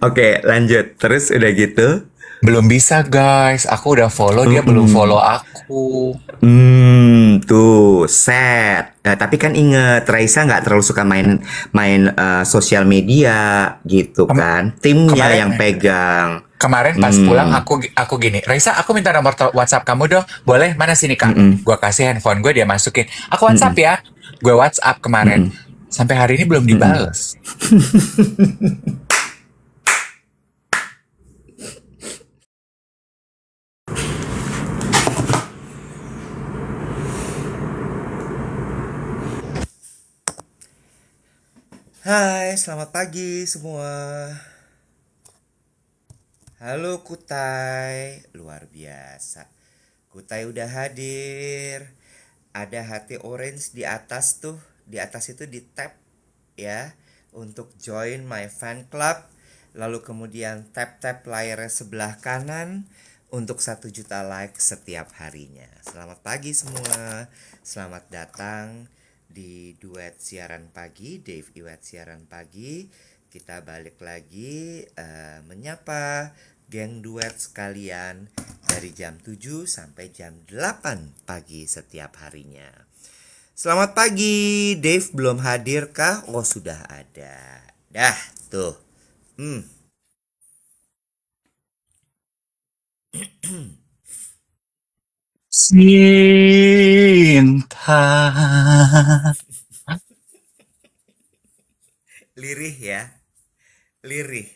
Oke, lanjut. Terus udah gitu. Belum bisa guys, aku udah follow, dia belum Mm-mm. follow aku. Tuh, set. Tapi kan inget, Raisa nggak terlalu suka main main sosial media gitu Kem- kan. Timnya kemarin yang pegang. kemarin pas pulang Hmm, aku gini, Raisa aku minta nomor WhatsApp kamu dong. Boleh? Mana sini Kak? mm-mm, Gua kasih handphone gue, dia masukin. Aku WhatsApp mm-mm, ya. Gue WhatsApp kemarin. mm-mm, Sampai hari ini belum mm-mm. dibales. Hai, selamat pagi semua. Halo Kutai, luar biasa. Kutai udah hadir. Ada hati orange di atas tuh. Di atas itu di tap ya untuk join my fan club. Lalu kemudian tap-tap layar sebelah kanan untuk 1 juta like setiap harinya. Selamat pagi semua. Selamat datang di duet siaran pagi, Dave Iwet siaran pagi. Kita balik lagi menyapa geng duet sekalian dari jam 7 sampai jam 8 pagi setiap harinya. Selamat pagi, Dave belum hadir kah? Oh sudah ada. Dah, tuh. Hmm. Cinta. Lirih ya, lirih.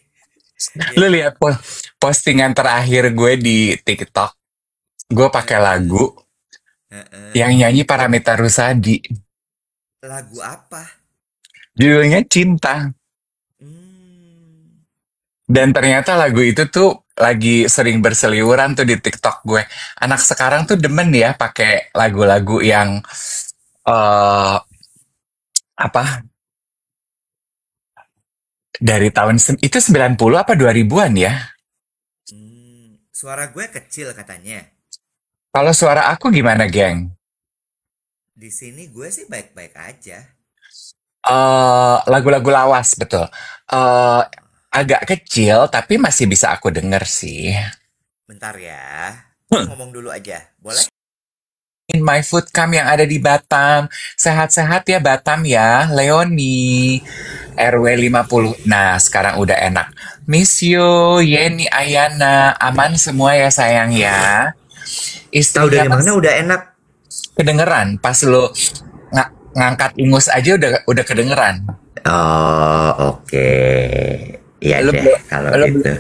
Lu Jadi, lihat postingan terakhir gue di TikTok. Gue pakai eh, lagu yang nyanyi Paramitha Rusady. lagu apa? Judulnya Cinta. Hmm. Dan ternyata lagu itu tuh lagi sering berseliweran tuh di TikTok gue. Anak sekarang tuh demen ya pakai lagu-lagu yang eh apa dari itu 90 apa 2000-an ya? Suara gue kecil katanya. Kalau suara aku gimana, geng? Di sini gue sih baik-baik aja. Lagu-lagu lawas betul. Eh agak kecil tapi masih bisa aku denger sih. Bentar ya. Gue ngomong dulu aja. Boleh? In My Food Camp yang ada di Batam. Sehat-sehat ya Batam ya, Leoni. RW 50. Nah, sekarang udah enak. Miss you, Yeni, Ayana. Aman semua ya sayang ya. Tahu Istrinya dari Mas mana udah enak? kedengeran. Pas lo ngangkat ingus aja udah kedengeran. Oh, oke. Iya Lo deh belum, kalau lo, gitu.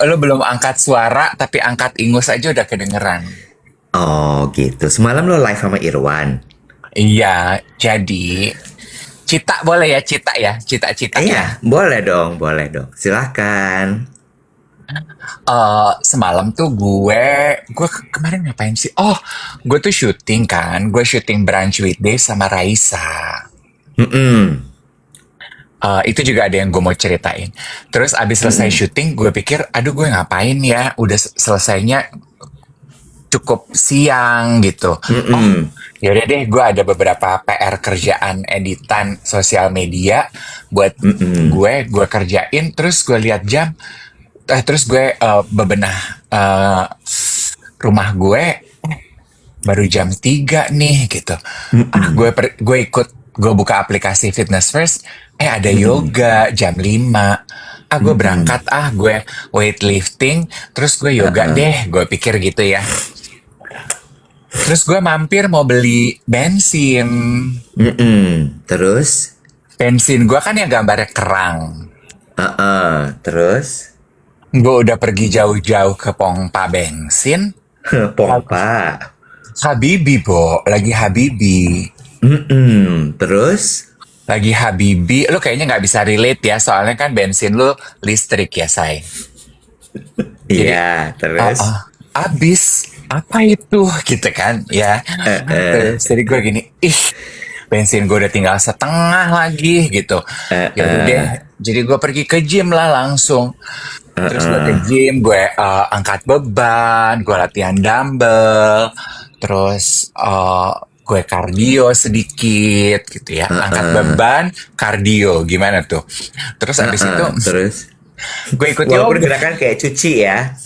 lo belum angkat suara, tapi angkat ingus aja udah kedengeran. Oh, gitu. Semalam lo live sama Irwan. Iya, jadi Cita boleh ya, Cita ya, Cita-cita Iya, ya. boleh dong, boleh dong. Silahkan. Semalam tuh gue kemarin ngapain sih? Oh, gue tuh syuting kan, gue syuting Brunch Weekday sama Raisa. Mm-mm. Itu juga ada yang gue mau ceritain. Terus abis selesai Mm-mm. syuting, gue pikir, aduh gue ngapain ya? Udah selesainya cukup siang gitu. Oh, Mm-mm. yaudah deh, gue ada beberapa PR kerjaan editan sosial media buat Mm-mm. gue kerjain. Terus gue lihat jam, terus gue bebenah rumah gue baru jam 3 nih gitu. Mm-mm. Gue ikut gue buka aplikasi Fitness First, ada Mm-mm. yoga jam 5. Gue Mm-mm. berangkat, gue weightlifting, terus gue yoga Uh-uh. deh, gue pikir gitu ya. Terus gue mampir mau beli bensin. Mm-mm. Terus? Bensin gue kan yang gambarnya kerang. Terus? Gue udah pergi jauh-jauh ke pompa bensin. Pompa. Habibi, Bo. Lagi Habibi. Mm-mm. Terus? Lagi Habibi. Lu kayaknya nggak bisa relate ya. Soalnya kan bensin lu listrik ya, say. Jadi, Iya, terus? abis. Apa itu? Gitu kan, ya. Uh-uh. Terus jadi gue gini, ih, bensin gue udah tinggal setengah lagi, gitu. Ya udah deh. Uh-uh. Jadi gue pergi ke gym lah langsung. Terus gue ke Uh-uh. gym, gue angkat beban, gue latihan dumbbell, terus gue kardio sedikit gitu ya, angkat Heeh. beban, kardio, gimana tuh? Terus abis Heeh. itu Terus gue ikut walaupun yoga. gerakan kayak cuci ya,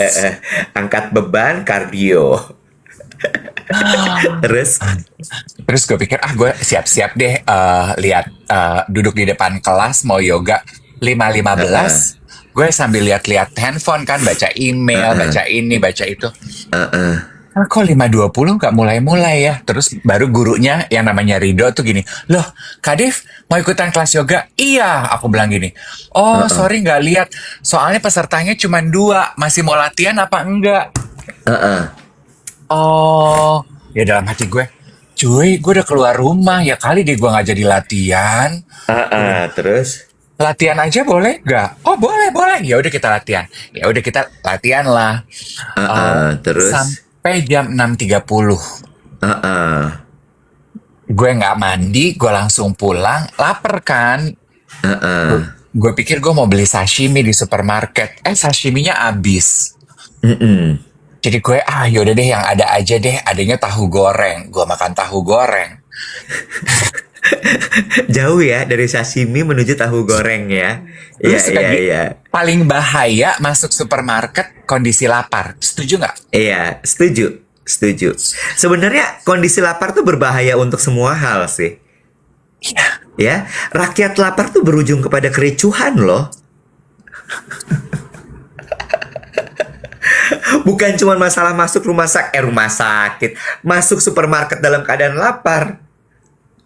angkat beban, kardio. Terus, Terus gue pikir, gue siap-siap deh lihat duduk di depan kelas mau yoga 5.15. heeh, Gue sambil lihat-lihat handphone kan, baca email, heeh, baca ini, baca itu. heeh, Kok 5.20 nggak mulai-mulai ya? Terus baru gurunya yang namanya Rido tuh gini, loh Kak Dev mau ikutan kelas yoga? Iya, aku bilang gini. Oh heeh, sorry nggak lihat, soalnya pesertanya cuma 2, masih mau latihan apa enggak? heeh, Oh, ya dalam hati gue, cuy, gue udah keluar rumah, ya kali deh gue nggak jadi latihan. Gue bilang, terus, latihan aja boleh nggak? Oh boleh, boleh. Ya udah kita latihan. Ya udah kita latihan lah. Eh, terus, sampai jam 6.30. heeh, Gue nggak mandi, gue langsung pulang. Lapar kan? heeh, Gue pikir gue mau beli sashimi di supermarket. Sashiminya habis. mm-mm. Jadi gue, yaudah deh yang ada aja deh. Adanya tahu goreng. Gue makan tahu goreng. Jauh ya dari sashimi menuju tahu goreng ya. Lu Iya, suka iya, iya. paling bahaya masuk supermarket kondisi lapar. Setuju nggak? Iya, setuju. Setuju. Sebenarnya kondisi lapar tuh berbahaya untuk semua hal sih. Iya. Ya, rakyat lapar tuh berujung kepada kericuhan loh. Bukan cuma masalah masuk rumah sakit, masuk supermarket dalam keadaan lapar.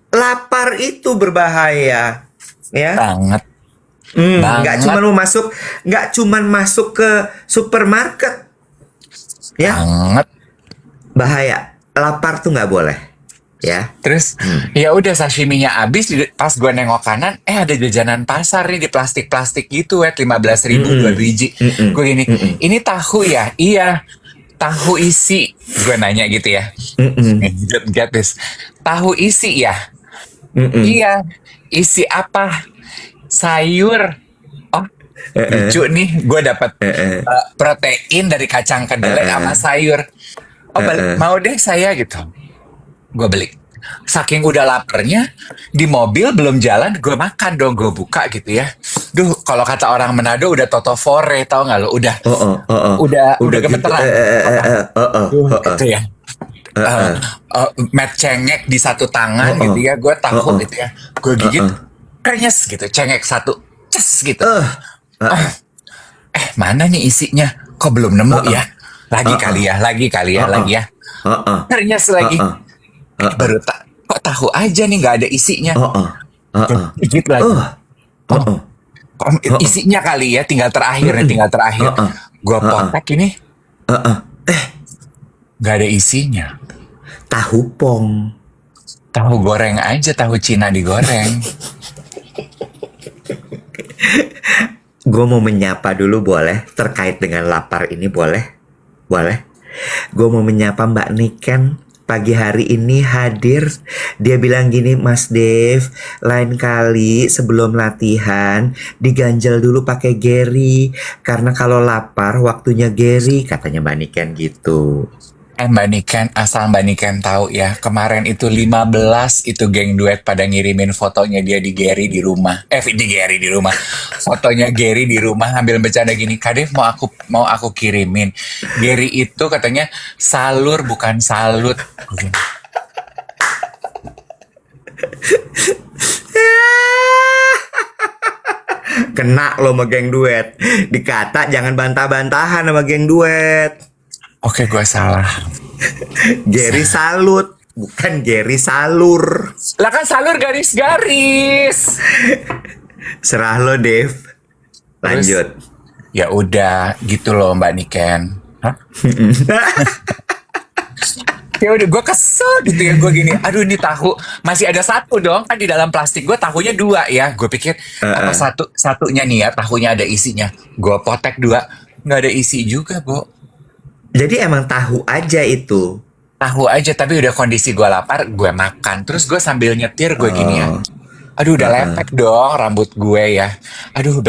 Lapar itu berbahaya, ya. Banget. Nggak Banget. cuma mau masuk, nggak cuma masuk ke supermarket, ya. Banget. Bahaya. Lapar tuh nggak boleh, ya. Terus ya udah sashiminya habis, pas gue nengok kanan ada jajanan pasar nih di plastik-plastik gitu 15.000 dua Mm-mm. biji. Mm-mm. Gue gini, Mm-mm. ini tahu ya? Iya, tahu isi. Gue nanya gitu ya. Mm-mm. Get this. Tahu isi ya? Mm-mm. Iya. Isi apa? Sayur. Oh, Eh, lucu nih. Gue dapat eh, eh, protein dari kacang eh, kedelai sama eh, sayur. Oh, eh, eh. mau deh saya gitu. Gue beli. Saking udah laparnya, di mobil belum jalan, gue makan dong, gue buka gitu ya. Duh, kalau kata orang Manado udah totofore, tau nggak lo? Udah, Oh, oh, oh, oh. udah Gitu. gemeteran. Oh, oh, Duh, oh, oh. itu ya. Eh, Eh, eh. Met cengek di satu Oh, tangan oh. gitu ya, gue Oh, tahu oh. gitu ya. Gue Oh, gigit, oh. krenyes gitu, cengek satu, ces gitu. Eh, eh, Oh, mana nih isinya? Kok belum eh, nemu eh. ya? Lagi Oh, oh. kali ya, lagi kali ya, Oh, oh. lagi ya. Oh, oh. Krenyes Oh, lagi. oh. Oh, oh. Baru tak, kok tahu aja nih nggak ada isinya. Oh, oh. Oh, oh. Gigit lagi. Oh, oh, Oh, oh. kok Oh, oh. isinya kali ya, tinggal terakhir nih, Mm-mm. tinggal terakhir. Oh, oh. Gue Oh, oh. potek ini, Oh, oh. nggak ada isinya. Tahu pong. Tahu goreng aja, tahu Cina digoreng. Gue mau menyapa dulu boleh? Terkait dengan lapar ini boleh? Boleh? Gue mau menyapa Mbak Niken. Pagi hari ini hadir. Dia bilang gini, Mas Dev, lain kali sebelum latihan diganjel dulu pakai Gary. Karena kalau lapar waktunya Gary, katanya Mbak Niken gitu. Mbak Niken, asal Mbak Niken tahu ya, kemarin itu 15 itu geng duet pada ngirimin fotonya dia di Gary di rumah. Di Gary di rumah. Fotonya Gary di rumah ambil bercanda gini, Kadif mau aku kirimin. Gary itu katanya salur bukan salut. Kena lo sama geng duet. Dikata jangan bantah-bantahan sama geng duet. Oke, gue salah. Gary salut, bukan Gary salur. Lah kan salur garis-garis. Serah lo, Dev. Lanjut. Ya udah, gitu loh Mbak Niken. Hah? Ya udah, gue kesel gitu ya, gue gini, aduh ini tahu masih ada satu dong kan di dalam plastik, gue tahunya 2 ya, gue pikir apa satunya nih ya tahunya ada isinya, gue potek 2, nggak ada isi juga, Bu. Jadi emang tahu aja itu. Tahu aja, tapi udah kondisi gue lapar, gue makan, terus gue sambil nyetir gue gini ya, aduh udah lepek dong rambut gue ya, aduh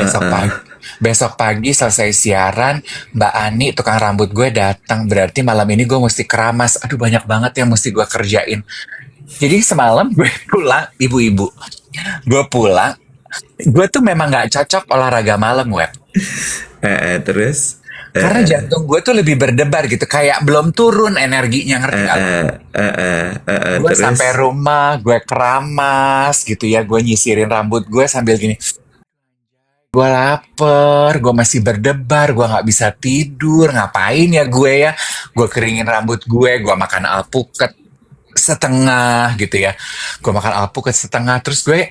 besok pagi selesai siaran, Mbak Ani tukang rambut gue datang, berarti malam ini gue mesti keramas, aduh banyak banget yang mesti gue kerjain. Jadi semalam gue pulang, ibu-ibu, gue pulang, gue tuh memang nggak cocok olahraga malam, web. Terus Karena jantung gue tuh lebih berdebar gitu, kayak belum turun energinya, ngerti gak lo? Gue sampai terus rumah, gue keramas gitu ya, gue nyisirin rambut gue sambil gini, gue lapar, gue masih berdebar, gue nggak bisa tidur, ngapain ya gue ya? Gue keringin rambut gue makan alpukat setengah gitu ya. Gue makan alpukat setengah, terus gue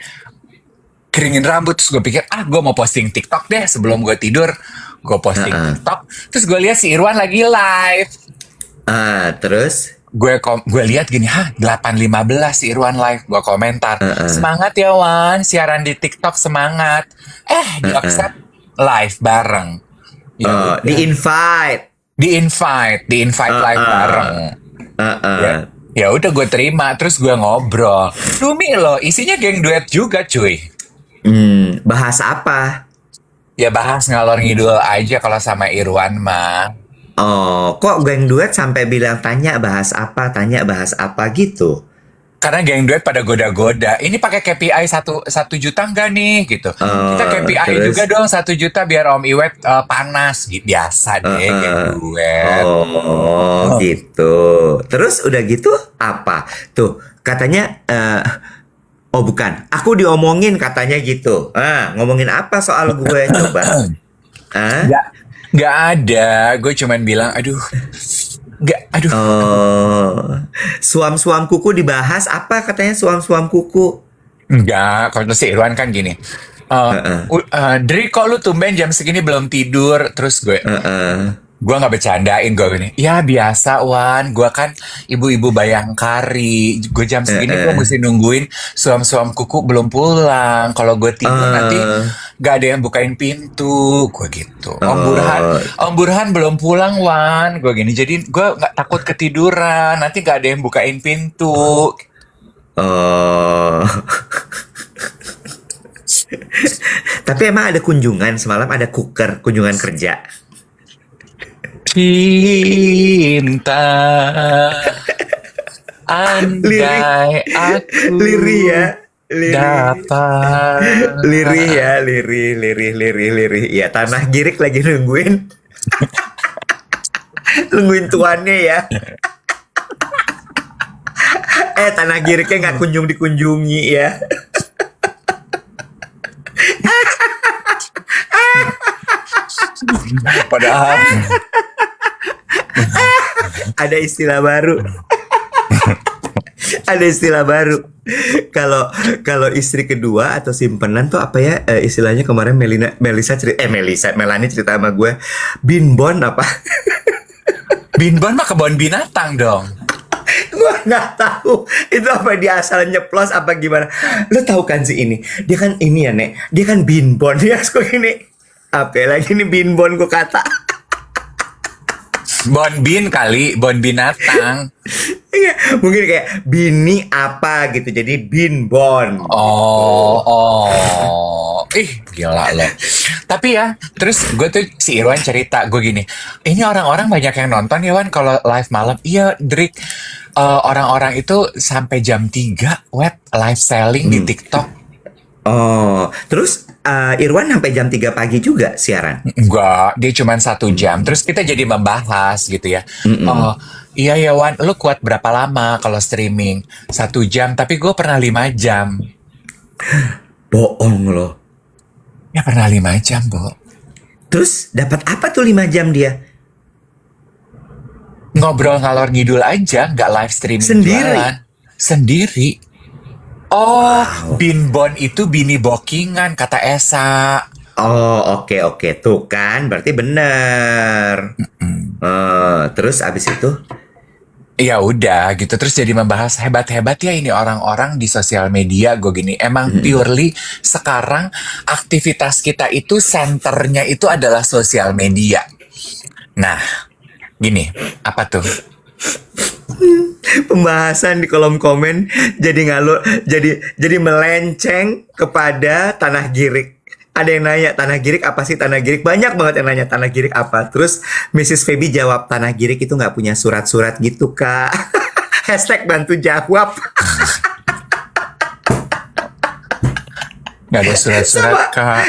keringin rambut, terus gue pikir, gue mau posting TikTok deh sebelum gue tidur. Gue posting TikTok, terus gue lihat si Irwan lagi live. terus Gue lihat gini, 8.15 si Irwan live. Gue komentar, semangat ya Wan, siaran di TikTok semangat. Di accept live bareng. Ya di udah, invite. di invite live bareng. Ya, ya udah gue terima, terus gue ngobrol. Lumi loh, isinya geng duet juga cuy. Bahas apa? Ya bahas ngalor ngidul aja kalau sama Irwan mah. Oh, kok geng duet sampai bilang tanya bahas apa gitu? Karena geng duet pada goda-goda. Ini pakai KPI satu juta enggak nih gitu. Kita KPI Terus juga dong 1 juta biar Om Iwet panas gitu. Biasa deh geng duet. gitu. Terus udah gitu apa? Tuh, katanya oh bukan, aku diomongin katanya gitu. Ngomongin apa soal gue coba? Nggak, nggak ada. Gue cuman bilang, aduh, nggak, aduh. Suam-suam kuku dibahas apa katanya suam-suam kuku? Enggak, kalau si Irwan kan gini. Dri, kok lu tumben jam segini belum tidur? Terus gue nggak bercandain, gue gini, ya biasa Wan, gue kan ibu-ibu Bayangkari, gue jam segini gue mesti nungguin suam-suam kuku belum pulang, kalau gue tidur nanti nggak ada yang bukain pintu, gue gitu. Om Burhan belum pulang Wan, gue gini, jadi gue nggak takut ketiduran, nanti nggak ada yang bukain pintu. Tapi emang ada kunjungan semalam, ada kunjungan kerja. Cinta, andai aku Lirih ya, dapat. lirih ya. Tanah Girik lagi nungguin tuannya ya. Tanah Giriknya nggak kunjung dikunjungi ya. Padahal Ada istilah baru. Ada istilah baru. Kalau istri kedua atau simpenan tuh apa ya, istilahnya kemarin Melani cerita sama gue, binbon apa? Binbon mah kebun binatang dong. Gue nggak tahu itu apa, dia asal nyeplos apa gimana. Lo tahu kan sih ini, dia kan ini ya Nek, dia kan binbon ya. Kok ini apa lagi nih binbon gue kata. Bon kali, bon binatang. Iya, mungkin kayak bini apa gitu, jadi binbon. Gila loh. Tapi ya, terus gue tuh si Irwan cerita, gue gini, ini orang-orang banyak yang nonton ya Wan kalau live malam. Iya, Drik, orang-orang itu sampai jam 3 web live selling di TikTok. Terus Irwan sampai jam 3 pagi juga siaran? Enggak, dia cuma 1 jam. Terus kita jadi membahas gitu ya. Iya ya Wan, lu kuat berapa lama kalau streaming? 1 jam, tapi gue pernah 5 jam. Bohong loh. Ya pernah 5 jam, Bo. Terus dapat apa tuh 5 jam dia? Ngobrol ngalor ngidul aja, nggak live streaming. Sendiri? Jualan. Sendiri. Wow. Binbon itu bini bookingan, kata Esa. Oke. Tuh kan, berarti bener. Terus abis itu? Ya udah gitu, terus jadi membahas hebat-hebat ya ini orang-orang di sosial media. Gue gini, emang purely sekarang aktivitas kita itu senternya itu adalah sosial media. Nah, gini, apa tuh? Pembahasan di kolom komen jadi ngalur, jadi melenceng kepada Tanah Girik. Ada yang nanya, Tanah Girik apa sih Tanah Girik? Banyak banget yang nanya Tanah Girik apa. Terus Mrs. Feby jawab, Tanah Girik itu nggak punya surat-surat gitu kak. Hashtag bantu jawab. Nggak ada surat-surat, Sama Kak.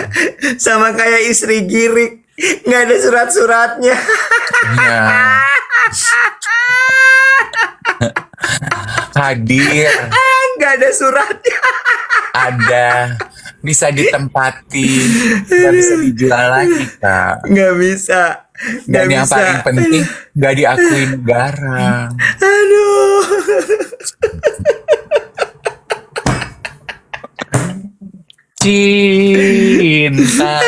sama kayak istri Girik, nggak ada surat-suratnya. Iya, hadir, Nggak ada suratnya. ada, bisa ditempati, nggak bisa dijual lagi, Kak. Nggak bisa. Nggak Dan yang bisa. paling penting, nggak diakui negara. Aduh. Cinta.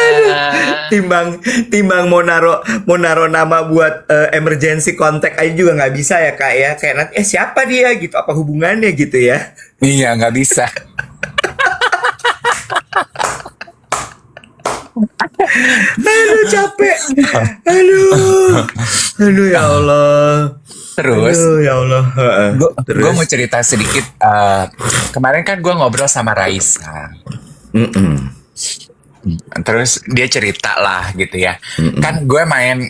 Timbang timbang mau naro nama buat emergency contact aja juga nggak bisa ya kak ya, kayak nanti siapa dia gitu, apa hubungannya gitu ya. Iya, nggak bisa. Aduh capek. Aduh. Aduh ya Allah. Terus, Aduh ya Allah. Heeh. gue mau Terus. cerita sedikit. Kemarin kan gue ngobrol sama Raisa. Mm-mm. Terus dia cerita lah gitu ya. Mm-mm. Kan gue main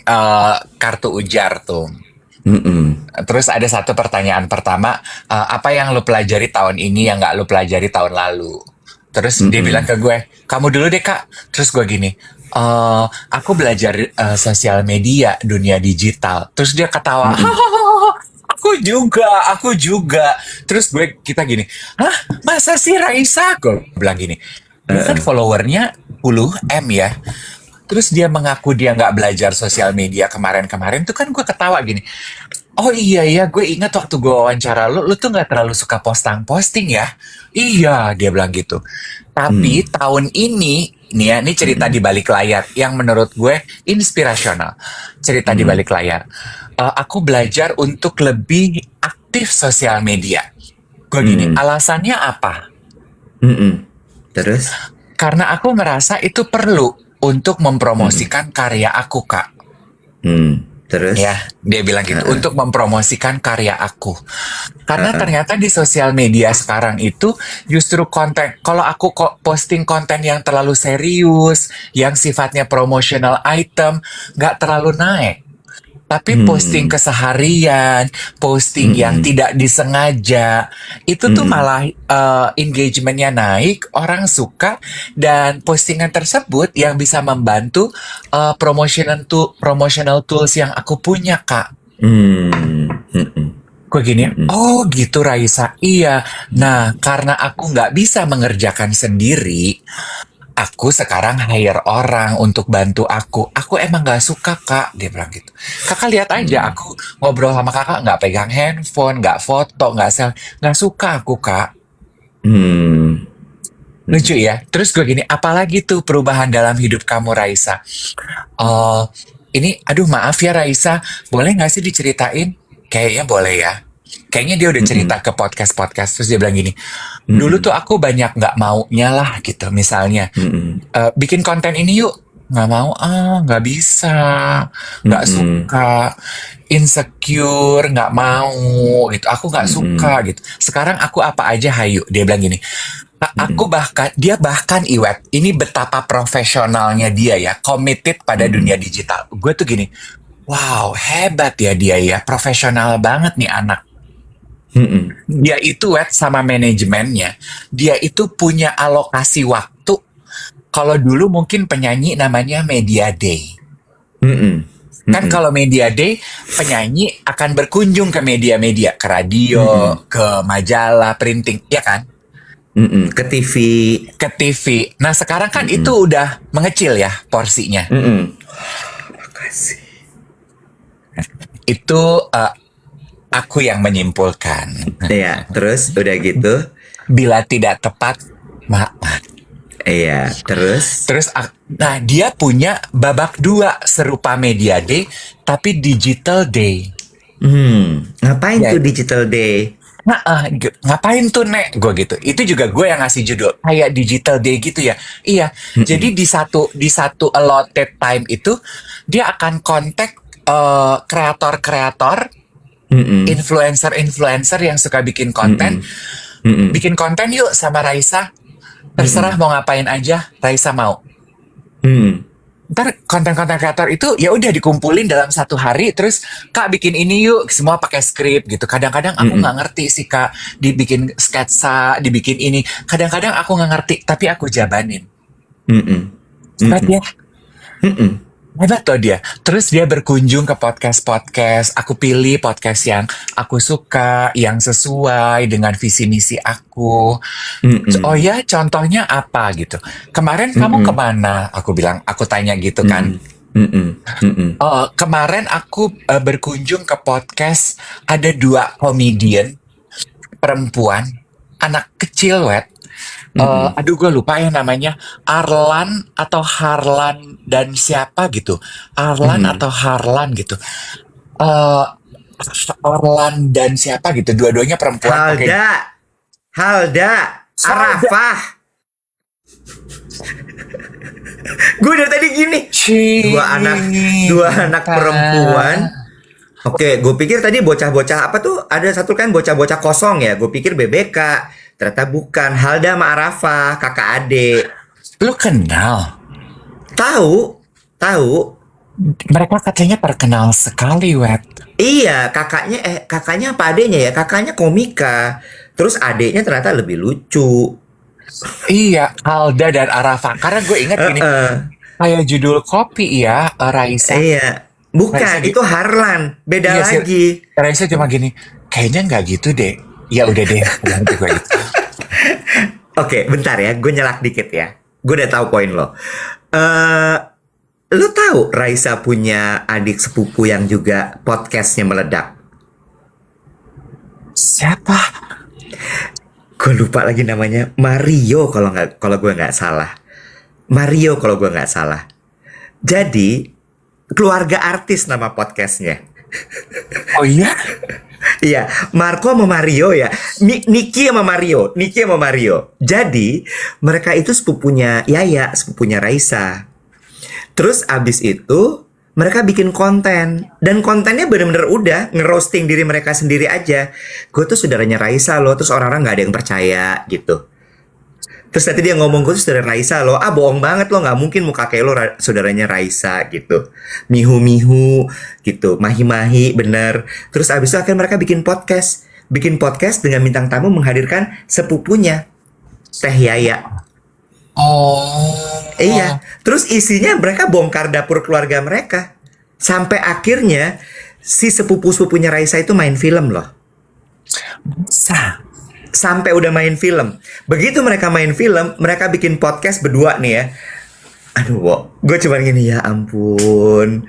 kartu ujar tuh. Mm-mm. Terus ada satu pertanyaan pertama, apa yang lu pelajari tahun ini yang nggak lu pelajari tahun lalu? Terus dia bilang Mm-mm. ke gue, kamu dulu deh kak. Terus gue gini, aku belajar sosial media, dunia digital. Terus dia ketawa, Mm-mm. aku juga. Terus kita gini, hah masa sih Raisa? Gue bilang gini, dia kan Heeh. followernya 10 M ya. Terus dia mengaku dia nggak belajar sosial media kemarin-kemarin tuh kan gue ketawa gini. Oh iya ya, gue ingat waktu gue wawancara lu tuh nggak terlalu suka posting ya. Iya, dia bilang gitu. Tapi Mm. tahun ini, nih ya, ini cerita di Mm-mm. balik layar yang menurut gue inspirasional. Cerita di Mm-mm. balik layar. Aku belajar untuk lebih aktif sosial media. Gue gini, Mm. alasannya apa? Mm-mm. Terus. Karena aku merasa itu perlu untuk Mm-mm. mempromosikan karya aku, Kak. Terus. Ya, dia bilang gitu, Heeh. untuk mempromosikan karya aku. Karena Heeh. ternyata di sosial media sekarang itu justru konten, kalau aku kok posting konten yang terlalu serius, yang sifatnya promotional item, nggak terlalu naik. Tapi posting Mm. keseharian, posting yang Mm-mm. tidak disengaja, itu tuh Mm-mm. malah engagementnya naik, orang suka, dan postingan tersebut yang bisa membantu promotional tools yang aku punya, Kak. Mm. Mm-mm. Gue gini, Mm-mm. oh gitu Raisa, iya. Nah, karena aku nggak bisa mengerjakan sendiri, aku sekarang hire orang untuk bantu aku. Aku emang gak suka, Kak. Dia bilang gitu. Kakak lihat aja, Mm. aku ngobrol sama kakak gak pegang handphone, gak foto, gak selfie. Gak suka aku, Kak. Mm. Lucu ya. Terus gue gini, apalagi tuh perubahan dalam hidup kamu, Raisa? Oh, ini, aduh maaf ya Raisa, boleh gak sih diceritain? Kayaknya boleh ya. Kayaknya dia udah cerita Mm-mm. ke podcast-podcast. Terus dia bilang gini, dulu Mm-mm. tuh aku banyak gak maunya lah gitu. Misalnya, Mm-mm. bikin konten ini yuk, nggak mau, nggak bisa, nggak Mm-mm. suka, insecure, nggak mau gitu, aku nggak Mm-mm. suka gitu. Sekarang aku apa aja hayu, dia bilang gini. Aku Mm-mm. bahkan Iwet, ini betapa profesionalnya dia ya, committed pada Mm-mm. dunia digital. Gue tuh gini, wow hebat ya dia ya, profesional banget nih anak. Mm-mm. Dia itu sama manajemennya, dia itu punya alokasi waktu. Kalau dulu mungkin penyanyi namanya Media Day. Mm-mm. Kan Mm-mm. kalau Media Day, penyanyi akan berkunjung ke media-media, ke radio, Mm-mm. ke majalah, printing, ya kan? Mm-mm. Ke TV. Ke TV. Nah sekarang kan itu Mm-mm. udah mengecil ya porsinya. Mm-mm. Makasih. Itu aku yang menyimpulkan. Iya, terus udah gitu. Bila tidak tepat, maaf. Iya, terus. Terus, nah dia punya babak dua serupa Media Day, tapi Digital Day. Ngapain Ya, tuh Digital Day? nah, ngapain tuh Nek? Gue gitu. Itu juga gue yang ngasih judul kayak Digital Day gitu ya. Iya. Jadi Mm-mm. di satu allotted time itu dia akan kontak kreator-kreator, Mm-mm. influencer-influencer yang suka bikin konten. Mm-mm. Mm-mm. Bikin konten yuk sama Raisa. Terserah Mm-mm. mau ngapain aja, Raisa mau. Mm. Ntar konten-konten kreator itu ya udah dikumpulin dalam satu hari, terus Kak bikin ini yuk, semua pakai skrip gitu. Kadang-kadang aku Mm-mm. nggak ngerti sih Kak, dibikin sketsa, dibikin ini. Kadang-kadang aku nggak ngerti, tapi aku jabanin. Mm-mm. Hebat Mm-mm. ya, Mm-mm. hebat loh dia. Terus dia berkunjung ke podcast-podcast. Aku pilih podcast yang aku suka, yang sesuai dengan visi misi aku. Oh Mm-mm. ya, contohnya apa gitu. Kemarin kamu Mm-mm. kemana? Aku bilang, aku tanya gitu kan. Mm-mm. Mm-mm. Mm-mm. Kemarin aku berkunjung ke podcast, ada dua komedian perempuan, anak kecil, wet. Mm-mm. Aduh, gue lupa ya namanya, Arlan atau Harlan dan siapa gitu, Arlan Mm-mm. atau Harlan gitu, eh Arlan dan siapa gitu, dua-duanya perempuan pakai Halda, Halda, Salda. Arafah. Gue dari tadi gini. Dua anak, dua anak Cinta. perempuan. Oke, gue pikir tadi bocah-bocah apa tuh? Ada satu kan bocah-bocah kosong ya. Gue pikir BBK. Ternyata bukan. Halda sama Arafah, kakak adik. Lu kenal? Tahu, tahu. Mereka katanya terkenal sekali, wet. Iya, kakaknya apa adiknya ya? Kakaknya komika. Terus adiknya ternyata lebih lucu. Iya, Alda dan Arafa. Karena gue ingat gini, Heeh. kayak judul kopi ya, Raisa. Iya. Raisa, Bukan, itu Harlan. Beda iya sih, lagi. Raisa cuma gini, kayaknya nggak gitu deh. Ya udah deh, bilang gitu gue gitu. Oke, bentar ya. Gue nyelak dikit ya. Gue udah tahu poin lo. Eh, lo tahu Raisa punya adik sepupu yang juga podcastnya meledak? Siapa? Gue lupa lagi namanya. Mario kalau gue nggak salah. Mario kalau gue nggak salah. Jadi keluarga artis nama podcastnya. Oh iya? Iya, Marco sama Mario ya. Niki sama Mario, Niki sama Mario. Jadi mereka itu sepupunya Yaya, sepupunya Raisa. Terus abis itu mereka bikin konten dan kontennya bener-bener udah ngerosting diri mereka sendiri aja. Gue tuh saudaranya Raisa loh, terus orang-orang nggak ada yang percaya gitu. Terus nanti dia ngomong gue tuh saudara Raisa loh. Ah bohong banget lo, nggak mungkin muka kayak lo saudaranya Raisa gitu. Mihu-mihu gitu, mahi-mahi bener. Terus abis itu akhirnya mereka bikin podcast. Bikin podcast dengan bintang tamu menghadirkan sepupunya Teh Yaya. Iya, Oh, terus isinya mereka bongkar dapur keluarga mereka. Sampai akhirnya si sepupu-sepupunya Raisa itu main film loh. bisa. Sampai udah main film. Begitu mereka main film, mereka bikin podcast berdua nih ya. Aduh, Wo, gue cuman gini ya ampun.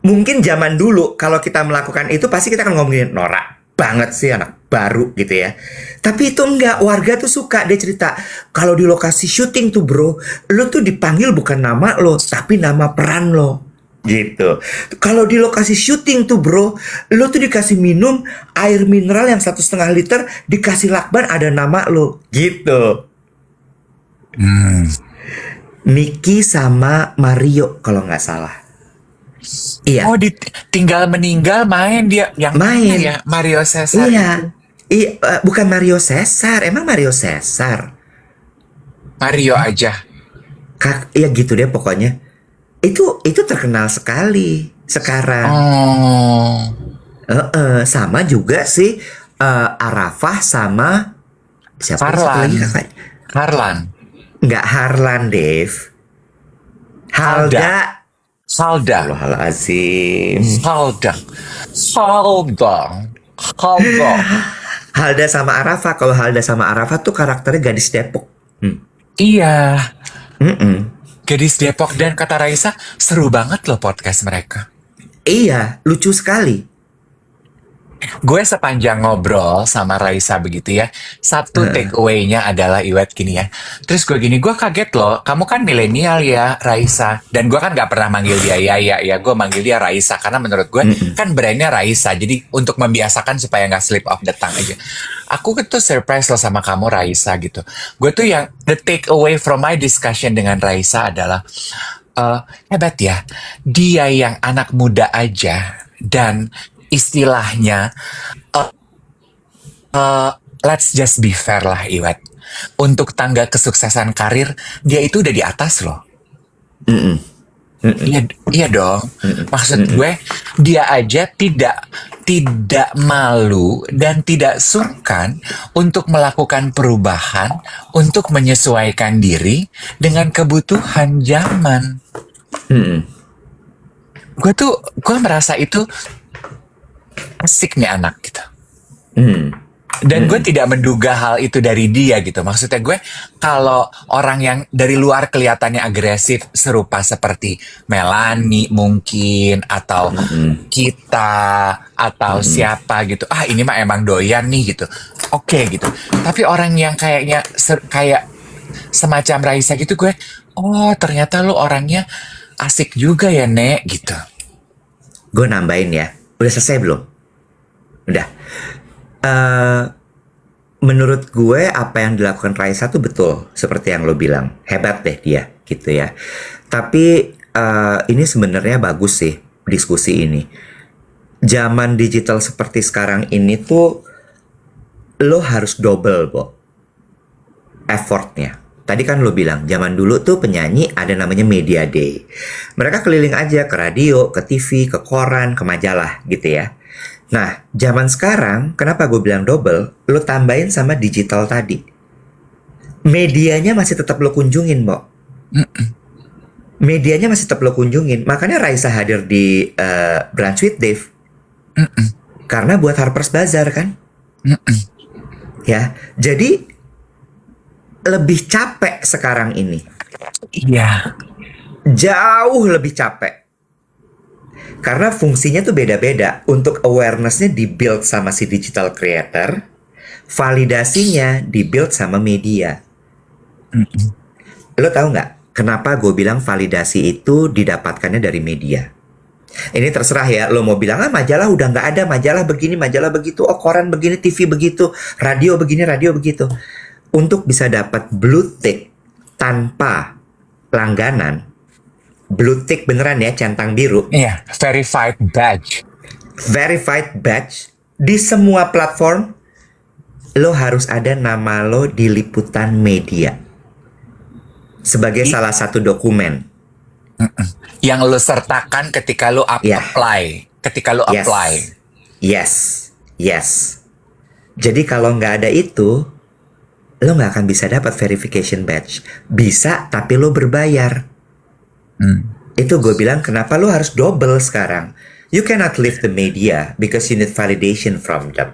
Mungkin zaman dulu kalau kita melakukan itu pasti kita akan ngomongin norak banget sih anak baru gitu ya. Tapi itu enggak, warga tuh suka. Dia cerita kalau di lokasi syuting tuh bro, lo tuh dipanggil bukan nama lo, tapi nama peran lo. Gitu. Kalau di lokasi syuting tuh bro, lo tuh dikasih minum air mineral yang 1,5 liter, dikasih lakban ada nama lo. Gitu. Hmm. Niki sama Mario kalau nggak salah. Iya. Oh, tinggal meninggal main dia. Yang mana Main. ya? Mario Cesar itu. Iya. Iya, bukan Mario Cesar. Emang Mario Cesar? Mario aja. Ya gitu deh pokoknya. Itu terkenal sekali sekarang. Oh. Sama juga sih Arafah sama siapa satu Harlan. lagi kakak? Harlan. Nggak Harlan, Dave. Halda. Salda. Astagfirullahaladzim. Salda. Salda. Salda. Halda sama Arafah. Kalau Halda sama Arafah tuh karakternya gadis Depok. Iya. Mm-mm. Gadis Depok, dan kata Raisa, seru banget loh podcast mereka. Iya, lucu sekali. Gue sepanjang ngobrol sama Raisa begitu ya, satu take away-nya adalah Iwet gini ya. Terus gue gini, gue kaget loh, kamu kan milenial ya Raisa. Dan gue kan gak pernah manggil dia Yaya ya, gue manggil dia Raisa. Karena menurut gue kan brandnya Raisa, jadi untuk membiasakan supaya gak slip off the tongue aja. Aku tuh surprise loh sama kamu Raisa gitu. Gue tuh yang, the take away from my discussion dengan Raisa adalah, hebat ya, dia yang anak muda aja dan istilahnya let's just be fair lah Iwet. Untuk tangga kesuksesan karir dia itu udah di atas loh. Mm-mm. Mm-mm. Iya, iya dong. Mm-mm. Maksud Mm-mm. gue, dia aja tidak malu dan tidak sungkan untuk melakukan perubahan, untuk menyesuaikan diri dengan kebutuhan zaman. Mm-mm. Gue merasa itu asik nih anak gitu. Mm. Dan gue Mm-mm. tidak menduga hal itu dari dia gitu. Maksudnya gue, kalau orang yang dari luar kelihatannya agresif serupa seperti Melanie mungkin, atau Mm-mm. kita, atau Mm-mm. siapa gitu. Ah, ini mah emang doyan nih gitu. Oke gitu. Tapi orang yang kayaknya kayak semacam Raisa gitu, gue, oh ternyata lu orangnya asik juga ya, Nek, gitu. Gue nambahin ya. Udah selesai belum? Udah. Eh, Menurut gue apa yang dilakukan Raisa tuh betul seperti yang lo bilang, hebat deh dia gitu ya. Tapi ini sebenarnya bagus sih diskusi ini. Zaman digital seperti sekarang ini tuh lo harus double, Bo, effortnya. Tadi kan lo bilang zaman dulu tuh penyanyi ada namanya media day. Mereka keliling aja ke radio, ke TV, ke koran, ke majalah gitu ya. Nah, zaman sekarang, kenapa gue bilang double? Lo tambahin sama digital tadi. Medianya masih tetap lo kunjungin, Mbok. Medianya masih tetap lo kunjungin. Makanya Raisa hadir di Brunch with Dave. Karena buat Harper's Bazaar kan? Ya, jadi lebih capek sekarang ini. Iya. Jauh lebih capek. Karena fungsinya tuh beda-beda. Untuk awareness-nya di-build sama si digital creator, validasinya di-build sama media. Lo tahu nggak kenapa gue bilang validasi itu didapatkannya dari media? Ini terserah ya, lo mau bilang majalah udah nggak ada, majalah begini, majalah begitu, oh koran begini, TV begitu, radio begini, radio begitu. Untuk bisa dapat blue tick tanpa langganan, blue tick beneran ya, centang biru, Iya, verified badge. verified badge di semua platform, lo harus ada nama lo di liputan media sebagai salah satu dokumen. Yang lo sertakan ketika lo Ya. apply. Ketika lo Yes. apply. Yes, yes. Jadi kalau nggak ada itu, lo nggak akan bisa dapat verification badge. Bisa, tapi lo berbayar. Itu gue bilang kenapa lo harus double sekarang. You cannot leave the media because you need validation from them.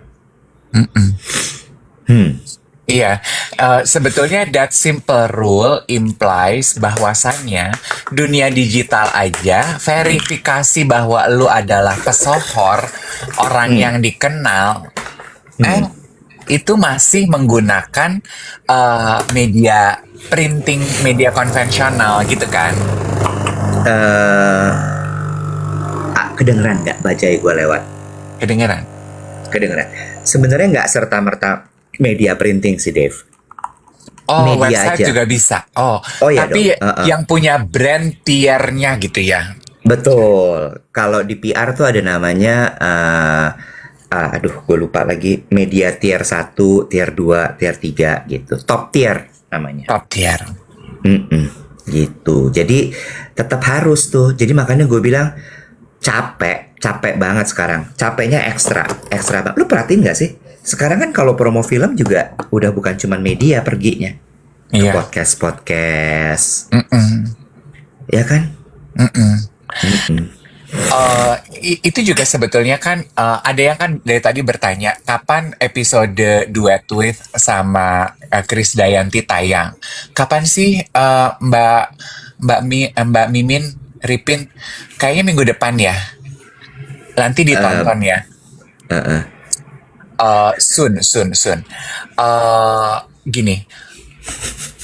Iya, sebetulnya that simple rule implies bahwasannya dunia digital aja verifikasi bahwa lu adalah pesohor, orang yang dikenal, itu masih menggunakan media printing, media konvensional gitu kan? Kedengeran nggak bajai gue lewat? Kedengeran? Kedengeran. Sebenarnya nggak serta-merta media printing sih, Dave. Oh, Media website aja. juga bisa. Oh, Oh, iya tapi dong. yang punya brand tiernya gitu ya? Betul. Kalau di PR tuh ada namanya, aduh gue lupa lagi, media tier 1, tier 2, tier 3 gitu. Top tier namanya. Top tier. Gitu. Jadi tetap harus tuh. Jadi makanya gue bilang capek banget sekarang. Capeknya ekstra banget. Lu perhatiin gak sih? Sekarang kan kalau promo film juga udah bukan cuman media perginya. Ke Iya. podcast. Mm-mm. Ya kan? Itu juga sebetulnya kan ada yang kan dari tadi bertanya kapan episode duet with sama Krisdayanti tayang. Kapan sih Mbak Mimin Ripin? Kayaknya minggu depan ya. Nanti ditonton ya. Soon. Gini.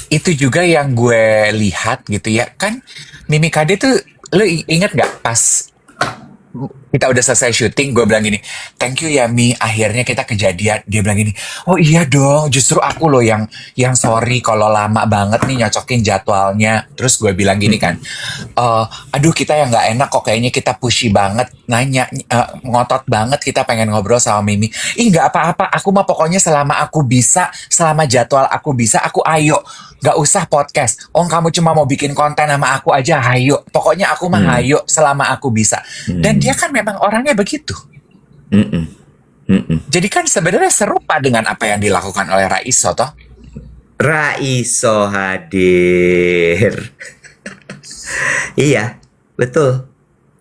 Itu juga yang gue lihat gitu ya. Kan Mimi Kade tuh lo inget gak pas kita udah selesai syuting, gue bilang gini, thank you ya Mi, akhirnya kita kejadian. Dia bilang gini, oh iya dong, justru aku loh yang sorry kalau lama banget nih nyocokin jadwalnya. Terus gue bilang gini kan, aduh kita yang nggak enak kok, kayaknya kita pushy banget, nanya, ngotot banget kita pengen ngobrol sama Mimi. Ih nggak apa-apa, aku mah pokoknya selama aku bisa, selama jadwal aku bisa, aku ayo. Gak usah podcast. Oh kamu cuma mau bikin konten sama aku aja, hayo. Pokoknya aku mah hayo selama aku bisa. Dan dia kan memang orangnya begitu. Mm-mm. Mm-mm. Jadi kan sebenarnya serupa dengan apa yang dilakukan oleh Raiso toh. Raiso hadir. Iya, betul.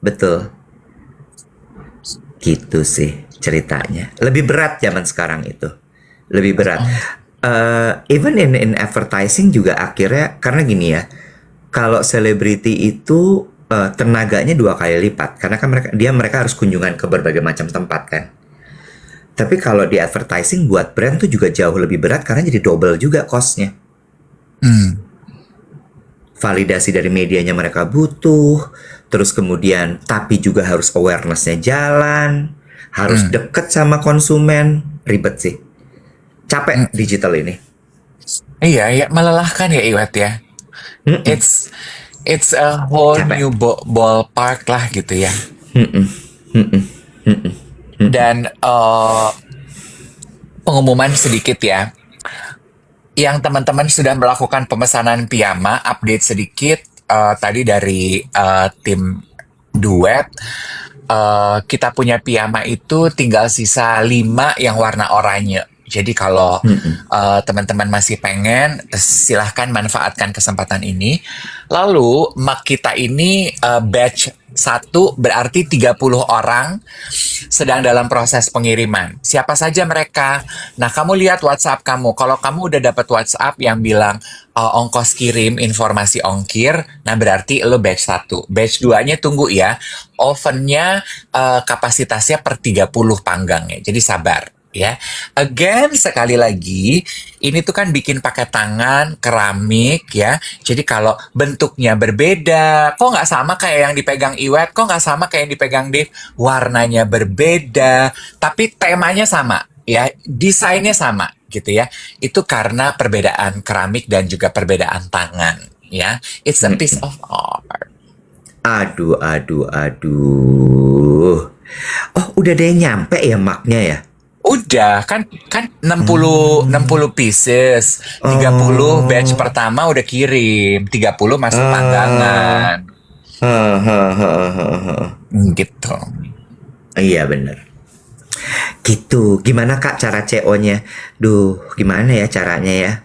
Betul. Gitu sih ceritanya. Lebih berat zaman sekarang itu. Lebih berat. Even in advertising juga akhirnya, karena gini ya, kalau selebriti itu tenaganya 2 kali lipat, karena kan mereka harus kunjungan ke berbagai macam tempat kan. Tapi kalau di advertising buat brand tuh juga jauh lebih berat karena jadi double juga costnya. Validasi dari medianya mereka butuh, terus kemudian tapi juga harus awarenessnya jalan, harus deket sama konsumen, ribet sih. Capek digital ini. Iya, ya melelahkan ya Iwet ya. It's a whole Capek. new ballpark lah gitu ya. Dan pengumuman sedikit ya. Yang teman-teman sudah melakukan pemesanan piyama, update sedikit tadi dari tim duet. Kita punya piyama itu tinggal sisa 5 yang warna oranye. Jadi kalau teman-teman masih pengen, silahkan manfaatkan kesempatan ini. Lalu mak kita ini batch 1 berarti 30 orang sedang dalam proses pengiriman. Siapa saja mereka? Nah, kamu lihat WhatsApp kamu. Kalau kamu udah dapat WhatsApp yang bilang ongkos kirim informasi ongkir, nah berarti lo batch 1. Batch 2-nya tunggu ya. Ovennya kapasitasnya per 30 panggangnya. Jadi sabar. Ya, again sekali lagi, ini tuh kan bikin pakai tangan keramik ya. Jadi kalau bentuknya berbeda, kok nggak sama kayak yang dipegang Iwet, kok nggak sama kayak yang dipegang Dave, warnanya berbeda, tapi temanya sama ya, desainnya sama gitu ya. Itu karena perbedaan keramik dan juga perbedaan tangan ya. It's a piece of art. Aduh. Oh, udah deh nyampe ya maknya ya? Udah, kan 60 pieces. 30 batch pertama udah kirim, 30 masuk panggangan. Gitu. Iya bener. Gitu. Gimana Kak cara CO-nya? Duh, gimana ya caranya ya?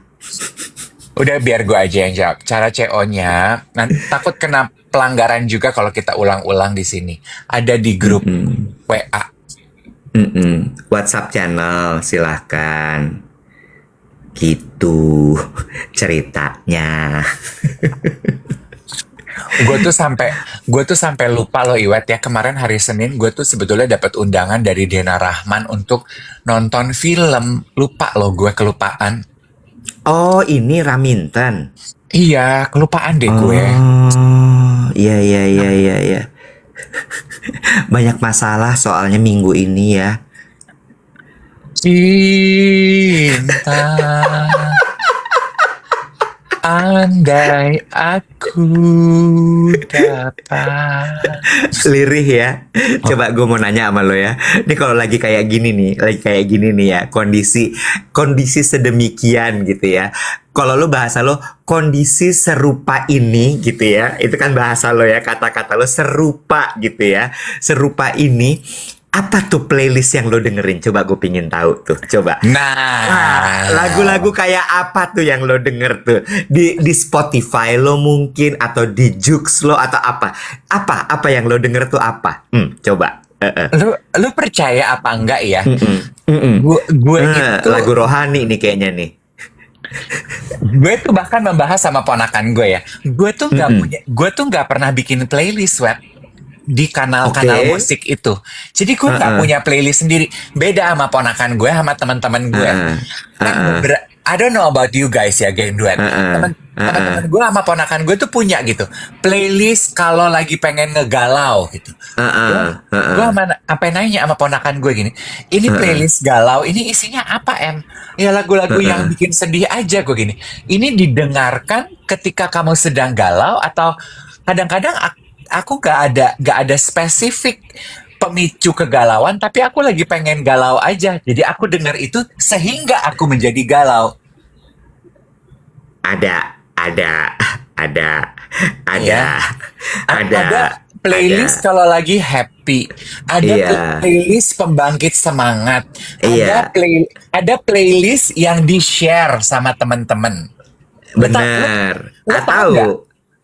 Udah biar gue aja yang jawab. Cara CO-nya, nanti takut kena pelanggaran juga kalau kita ulang-ulang di sini. Ada di grup WA. WhatsApp channel silahkan. Gitu ceritanya. Gue tuh sampai lupa loh Iwet ya, kemarin hari Senin gue tuh sebetulnya dapat undangan dari Dena Rahman untuk nonton film. Lupa loh, gue kelupaan. Oh, ini Raminten. Iya, kelupaan deh gue. Oh, iya. Banyak masalah soalnya minggu ini ya. Cinta, andai aku dapat. Lirih ya. Coba gue mau nanya sama lo ya. Ini kalau lagi kayak gini nih ya, kondisi sedemikian gitu ya. Kalau lo bahasa lo kondisi serupa ini gitu ya. Itu kan bahasa lo ya, kata-kata lo serupa gitu ya. Serupa ini. Apa tuh playlist yang lo dengerin? Coba gue pingin tahu tuh. Coba. Nah, lagu-lagu kayak apa tuh yang lo denger tuh? Di Spotify lo mungkin, atau di Joox lo, atau apa? Apa yang lo denger tuh apa? Coba. Lu percaya apa enggak ya? Gue itu lagu rohani nih kayaknya nih. Gue tuh bahkan membahas sama ponakan gue ya. Gue tuh nggak pernah bikin playlist web di kanal-kanal musik itu. Jadi gue nggak punya playlist sendiri. Beda sama ponakan gue, sama teman-teman gue. I don't know about you guys ya, geng duet. Heeh, heeh, Teman-teman gue sama ponakan gue tuh punya gitu playlist kalau lagi pengen ngegalau gitu. Gue heeh, gue heeh, sampai nanya sama ponakan gue gini, ini heeh, playlist galau, ini isinya apa em? Ya lagu-lagu yang heeh. bikin sedih aja gue gini. Ini didengarkan ketika kamu sedang galau atau kadang-kadang aku gak ada spesifik pemicu kegalauan, tapi aku lagi pengen galau aja. Jadi aku denger itu sehingga aku menjadi galau. Ada, ada, ada, Ya, ada, ada ada. playlist kalau lagi happy, ada Iya, playlist pembangkit semangat, iya, ada playlist yang di-share sama teman-teman. Lo tau, lo, benar. lo Ah, tahu nggak? tahu,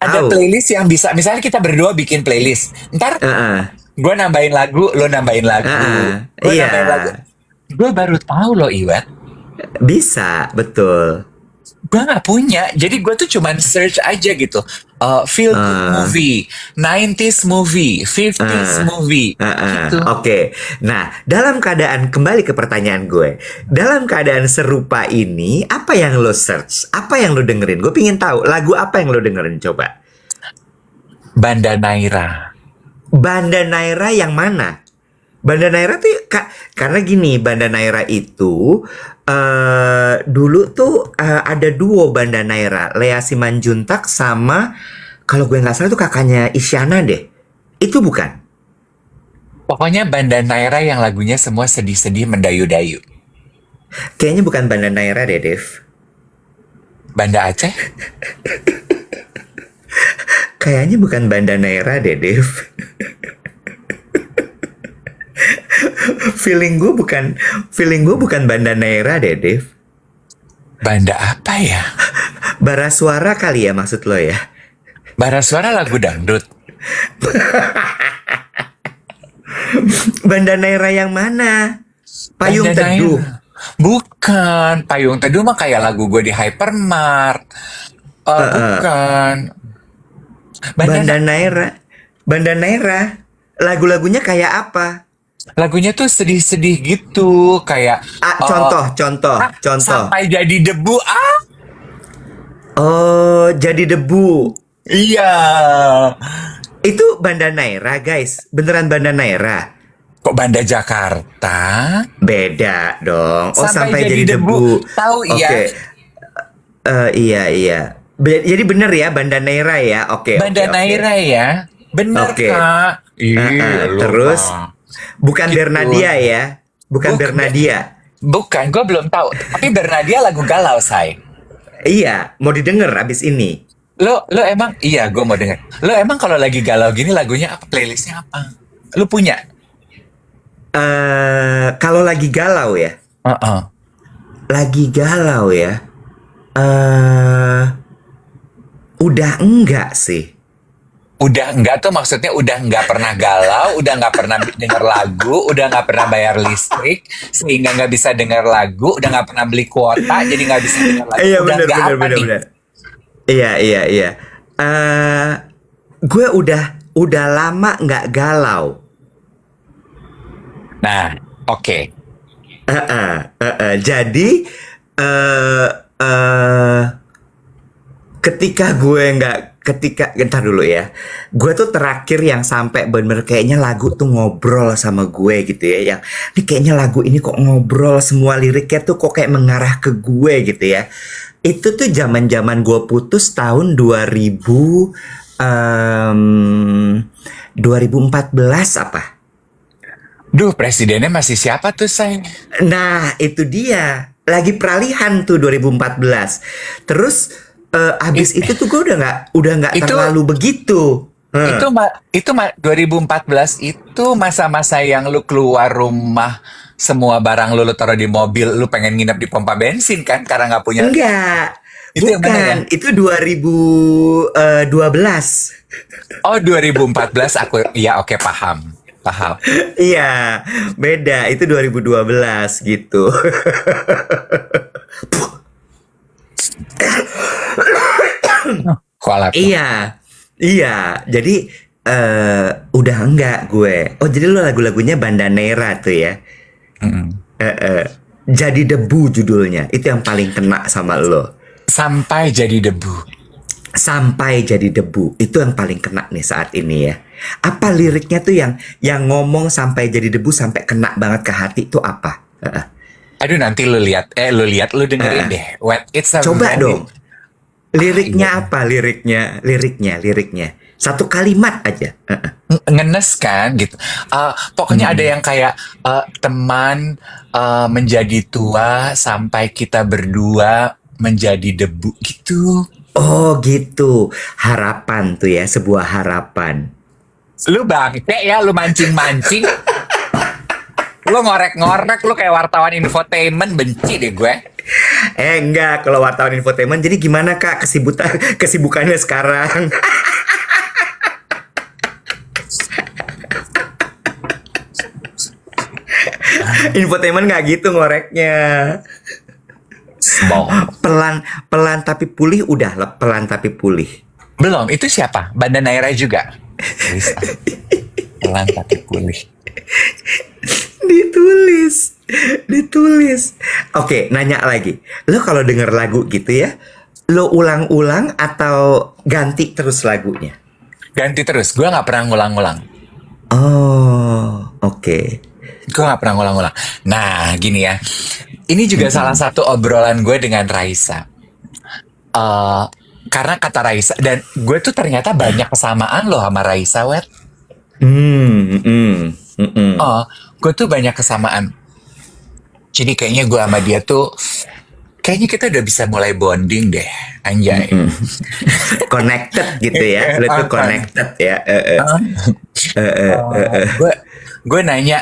Ada tahu. playlist yang bisa, misalnya kita berdua bikin playlist. Ntar Heeh, gue nambahin lagu, lo nambahin lagu, heeh, gue iya, nambahin lagu. Gue baru tahu loh, Iwet. bisa, betul. Gue nggak punya, jadi gue tuh cuman search aja gitu. Feel good Eh, movie, 90s movie, 50s eh, movie, gitu. Oke. Nah, dalam keadaan kembali ke pertanyaan gue, dalam keadaan serupa ini, apa yang lo search? Apa yang lo dengerin? Gue pingin tahu lagu apa yang lo dengerin coba. Banda Naira. Banda Naira yang mana? Banda Naira tuh karena gini, Banda Naira itu dulu tuh ada duo Banda Naira, Lea Simanjuntak sama kalau gue nggak salah tuh kakaknya Isyana deh. Itu bukan? Pokoknya Banda Naira yang lagunya semua sedih-sedih mendayu-dayu. Kayaknya bukan Banda Naira deh, Dev. Banda Aceh? Kayaknya bukan Banda Naira deh, Dev. feeling gue bukan Banda Naira deh, Dev. Banda apa ya? Bara suara kali ya maksud lo ya? Bara suara lagu dangdut. Banda Naira yang mana? Payung Banda Teduh. Naira. Bukan, Payung Teduh mah kayak lagu gue di Hypermart. Bukan. Banda Banda Naira. Banda Naira. Lagu-lagunya kayak apa? lagunya tuh sedih-sedih gitu, kayak Ah, eh, contoh. sampai jadi debu. Ah, Oh, jadi debu. iya. Itu Banda Naira, guys. Beneran Banda Naira. Kok Banda Jakarta? Beda dong. Oh, Sampai sampai jadi jadi debu. debu. Tahu ya? Oke. Iya. Jadi bener ya Banda Naira ya. Oke, Banda oke. Naira ya. Bener, Oke. Kak. Iya, lu Terus mah. bukan Gitu. Bernadia ya. Bukan Buk- Bernadia. Bukan, gue belum tahu. Tapi Bernadia lagu galau, say. Iya, mau didengar abis ini. Lo emang, iya gue mau denger. Lo emang kalau lagi galau gini lagunya apa? Playlistnya apa? Lo punya? Kalau lagi galau ya. Heeh. Lagi galau ya. eh Udah enggak sih. Udah enggak tuh maksudnya udah enggak pernah galau, udah enggak pernah denger lagu, udah enggak pernah bayar listrik, sehingga enggak bisa denger lagu, udah enggak pernah beli kuota, jadi enggak bisa denger lagu. Iya, Udah bener enggak bener apa bener nih? bener. Iya. Gue udah lama nggak galau. Nah, oke. Jadi eh eh ketika entar dulu ya, gue tuh terakhir yang sampai bener kayaknya lagu tuh ngobrol sama gue gitu ya, yang ini kayaknya lagu ini kok ngobrol, semua liriknya tuh kok kayak mengarah ke gue gitu ya. Itu tuh zaman gue putus tahun 2014 apa. Duh, presidennya masih siapa tuh, say? Nah, itu dia. Lagi peralihan tuh 2014. Terus abis itu tuh gue udah nggak Itu terlalu begitu. itu 2014 itu masa-masa yang lu keluar rumah, semua barang lu taruh di mobil, lu pengen nginep di pompa bensin kan karena nggak punya. Enggak. Itu yang mana ya? Bukan, itu 2012. Oh, 2014 aku, ya oke, paham. Paham. Iya, beda. Itu 2012 gitu. Kualat. Iya. Jadi udah enggak gue. Oh, jadi lo lagu-lagunya Banda Naira tuh ya. Mm-mm. Eh, eh. Jadi debu judulnya. Itu yang paling kena sama lo. Sampai jadi debu. Sampai jadi debu. Itu yang paling kena nih saat ini ya. Apa liriknya tuh yang ngomong sampai jadi debu sampai kena banget ke hati tuh apa? Aduh, nanti lu dengerin deh. What it's a Coba very- dong. Liriknya iya. apa? Liriknya. Satu kalimat aja. Ngenes kan gitu. Pokoknya ada yang kayak teman menjadi tua sampai kita berdua menjadi debu gitu. Oh gitu. Harapan tuh ya, sebuah harapan. Lu bangke ya, lu mancing-mancing. Lu ngorek-ngorek, lu kayak wartawan infotainment, benci deh gue. Enggak, kalau wartawan infotainment. Jadi gimana Kak kesibukannya sekarang? Infotainment nggak gitu ngoreknya. Small. Pelan tapi pulih udah pelan tapi pulih. Belum, itu siapa? Banda Naira juga. Bisa. Pelan tapi pulih. Ditulis. Oke, nanya lagi. Lo kalau denger lagu gitu ya, lo ulang-ulang atau ganti terus lagunya? Ganti terus, gue nggak pernah ngulang-ngulang. Oh, oke. Gue gak pernah ngulang-ngulang. Nah, gini ya. Ini juga salah satu obrolan gue dengan Raisa. Karena kata Raisa, dan gue tuh ternyata banyak kesamaan loh sama Raisa, Wet. Gue tuh banyak kesamaan. Jadi kayaknya gue sama dia tuh, kayaknya kita udah bisa mulai bonding deh, anjay. Connected gitu ya. Lo tuh connected ya. Gue nanya,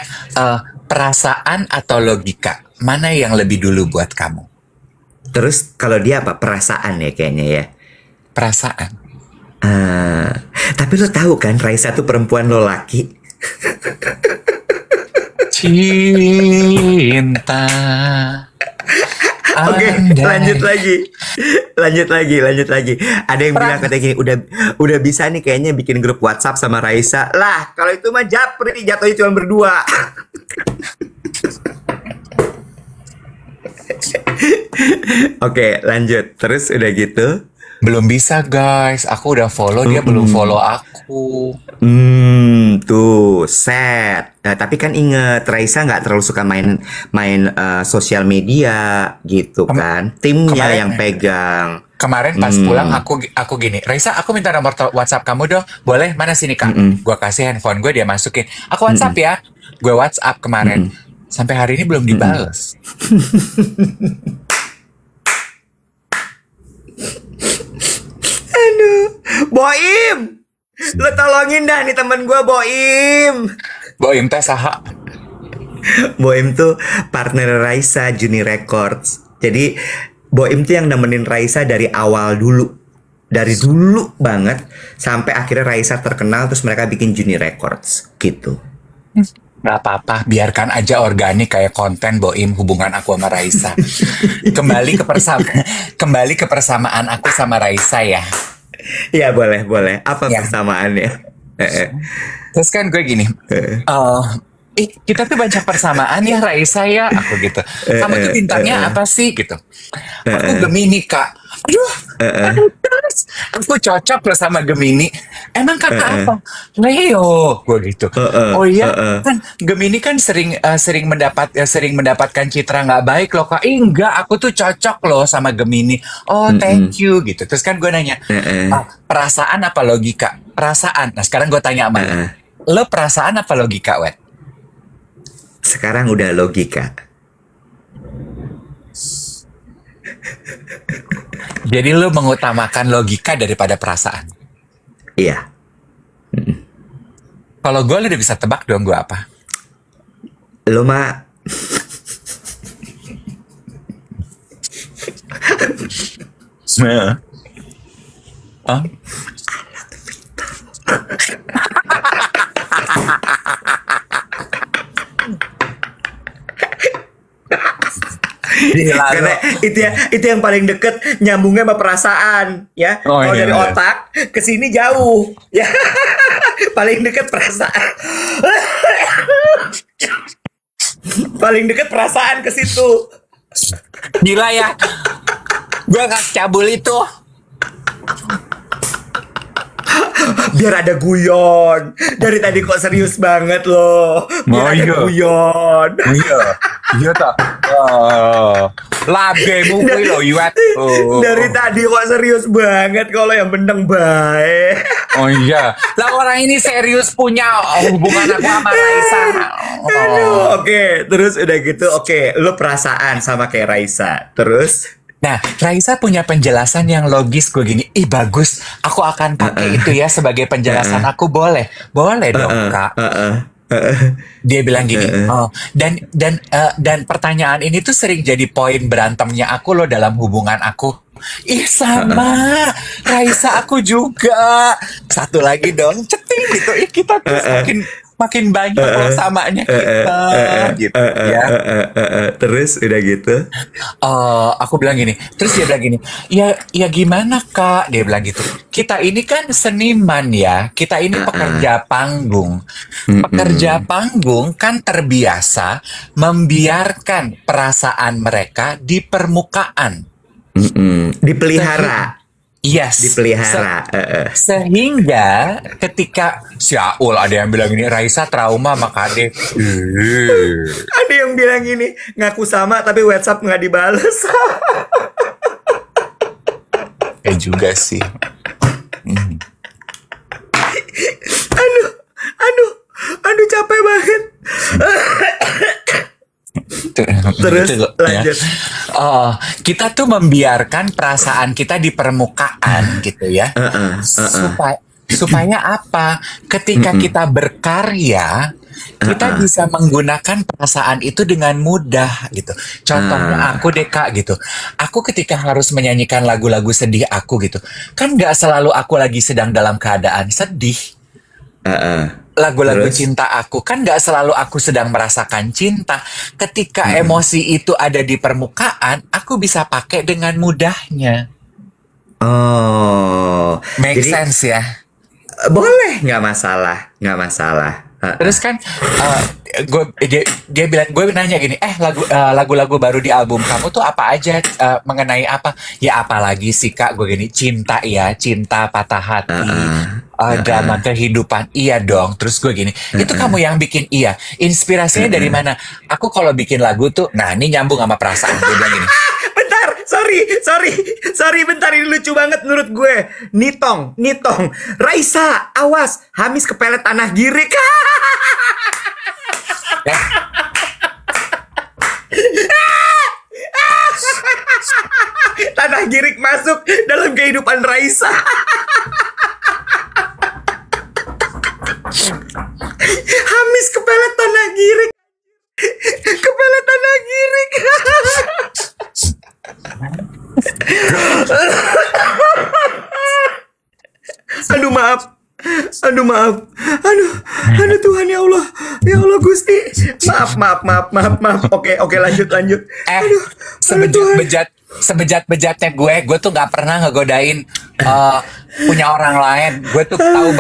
perasaan atau logika, mana yang lebih dulu buat kamu? Terus kalau dia apa? Perasaan ya kayaknya ya. Perasaan. Tapi lo tahu kan Raisa tuh perempuan, lo laki. Cinta. Oke, lanjut lagi. Ada yang bilang katanya gini, udah bisa nih kayaknya bikin grup WhatsApp sama Raisa. Lah, kalau itu mah japri, jatuhnya cuma berdua. Oke, lanjut. Terus udah gitu. Belum bisa guys, aku udah follow, dia belum follow aku. Tuh, set. Nah, tapi kan inget, Raisa nggak terlalu suka main sosial media gitu kan. Timnya kemarin- yang pegang. Kemarin pas pulang aku gini, Raisa, aku minta nomor WhatsApp kamu dong. Boleh? Mana sini Kak? Gua kasih handphone gue, dia masukin. Aku WhatsApp ya. Gue WhatsApp kemarin. Sampai hari ini belum dibales. Boim, lo tolongin dah nih temen gue Boim. Boim teh saha. Boim tuh partner Raisa Juni Records. Jadi Boim tuh yang nemenin Raisa dari awal dulu. Dari dulu banget sampai akhirnya Raisa terkenal, terus mereka bikin Juni Records gitu. Gak apa-apa, biarkan aja organik kayak konten Boim hubungan aku sama Raisa. Kembali ke persamaan aku sama Raisa ya. Iya boleh. Apa Ya. persamaannya? Terus kan gue gini, kita tuh banyak persamaan ya Raisa ya, aku gitu. Kamu tuh bintangnya apa sih gitu? Aku Gemini Kak. Aduh, terus aku cocok loh sama Gemini. Emang kakak apa? Leo, gue gitu. Oh iya, kan Gemini kan sering mendapatkan citra nggak baik loh Kak. Enggak, aku tuh cocok loh sama Gemini. Oh thank you gitu. Terus kan gue nanya, perasaan apa logika? Perasaan. Nah sekarang gue tanya sama lo perasaan apa logika, Wet? Sekarang udah logika. Jadi lo mengutamakan logika daripada perasaan. Iya. Kalau gue lo udah bisa tebak dong gue apa? Lo mah Hah? Gila, karena itu yang paling deket nyambungnya sama perasaan ya. Oh, kalau iya, dari iya. otak ke sini jauh ya. Paling deket perasaan. Paling deket perasaan ke situ. Gila ya. Gue gak cabul itu. Biar ada guyon. Dari tadi kok serius banget loh. Biar ada guyon. Iya. Iya tak. Labemu kuwi lho Iwet. Dari tadi kok serius banget kalau yang bendeng baik. Oh iya. Lah orang ini serius punya hubungan aku sama Raisa. Oke, terus udah gitu. Oke, lo perasaan sama kayak Raisa. Terus Nah, Raisa punya penjelasan yang logis. Gue gini, ih bagus, aku akan pakai itu ya sebagai penjelasan aku. Boleh dong Kak. Dia bilang gini, dan pertanyaan ini tuh sering jadi poin berantemnya aku loh dalam hubungan aku. Ih sama, Raisa aku juga. Satu lagi dong, ceting gitu. Ih kita tuh makin banyak loh samanya kita gitu ya. Terus udah gitu. Aku bilang gini, terus dia bilang gini, ya gimana Kak? Dia bilang gitu. Kita ini kan seniman ya, kita ini pekerja panggung. Pekerja panggung kan terbiasa membiarkan perasaan mereka di permukaan. Dipelihara. Yes. Dipelihara. Sehingga ketika Syaul ada yang bilang ini Raisa trauma sama Kade. Ada yang bilang ini ngaku sama tapi WhatsApp nggak dibales. Juga sih. Aduh capek banget. Terus lanjut. Kita tuh membiarkan perasaan kita di permukaan gitu ya. Supaya apa? Ketika kita berkarya, kita bisa menggunakan perasaan itu dengan mudah gitu. Contohnya aku deh Kak gitu. Aku ketika harus menyanyikan lagu-lagu sedih aku gitu, kan nggak selalu aku lagi sedang dalam keadaan sedih. Lagu-lagu cinta aku kan nggak selalu aku sedang merasakan cinta. Ketika emosi itu ada di permukaan, aku bisa pakai dengan mudahnya. Make sense ya? Boleh, nggak masalah. Terus kan dia bilang, gue nanya gini, lagu-lagu baru di album kamu tuh apa aja, mengenai apa? Ya apalagi sih Kak, gue gini, cinta ya, cinta patah hati. Drama kehidupan, iya dong. Terus gue gini, itu kamu yang bikin, iya. Inspirasinya dari mana? Aku kalau bikin lagu tuh, nah ini nyambung sama perasaan. Dia bilang gini. Bentar, sorry, bentar, ini lucu banget menurut gue. Nitong, Raisa, awas, Hamis kepelet tanah girik. Tanah girik masuk dalam kehidupan Raisa. Hamis kepelet tanah girik. Aduh maaf. Aduh Tuhan ya Allah Gusti. Maaf. Oke lanjut. Sebejat-bejatnya gue tuh nggak pernah ngegodain punya orang lain. Gue tuh tahu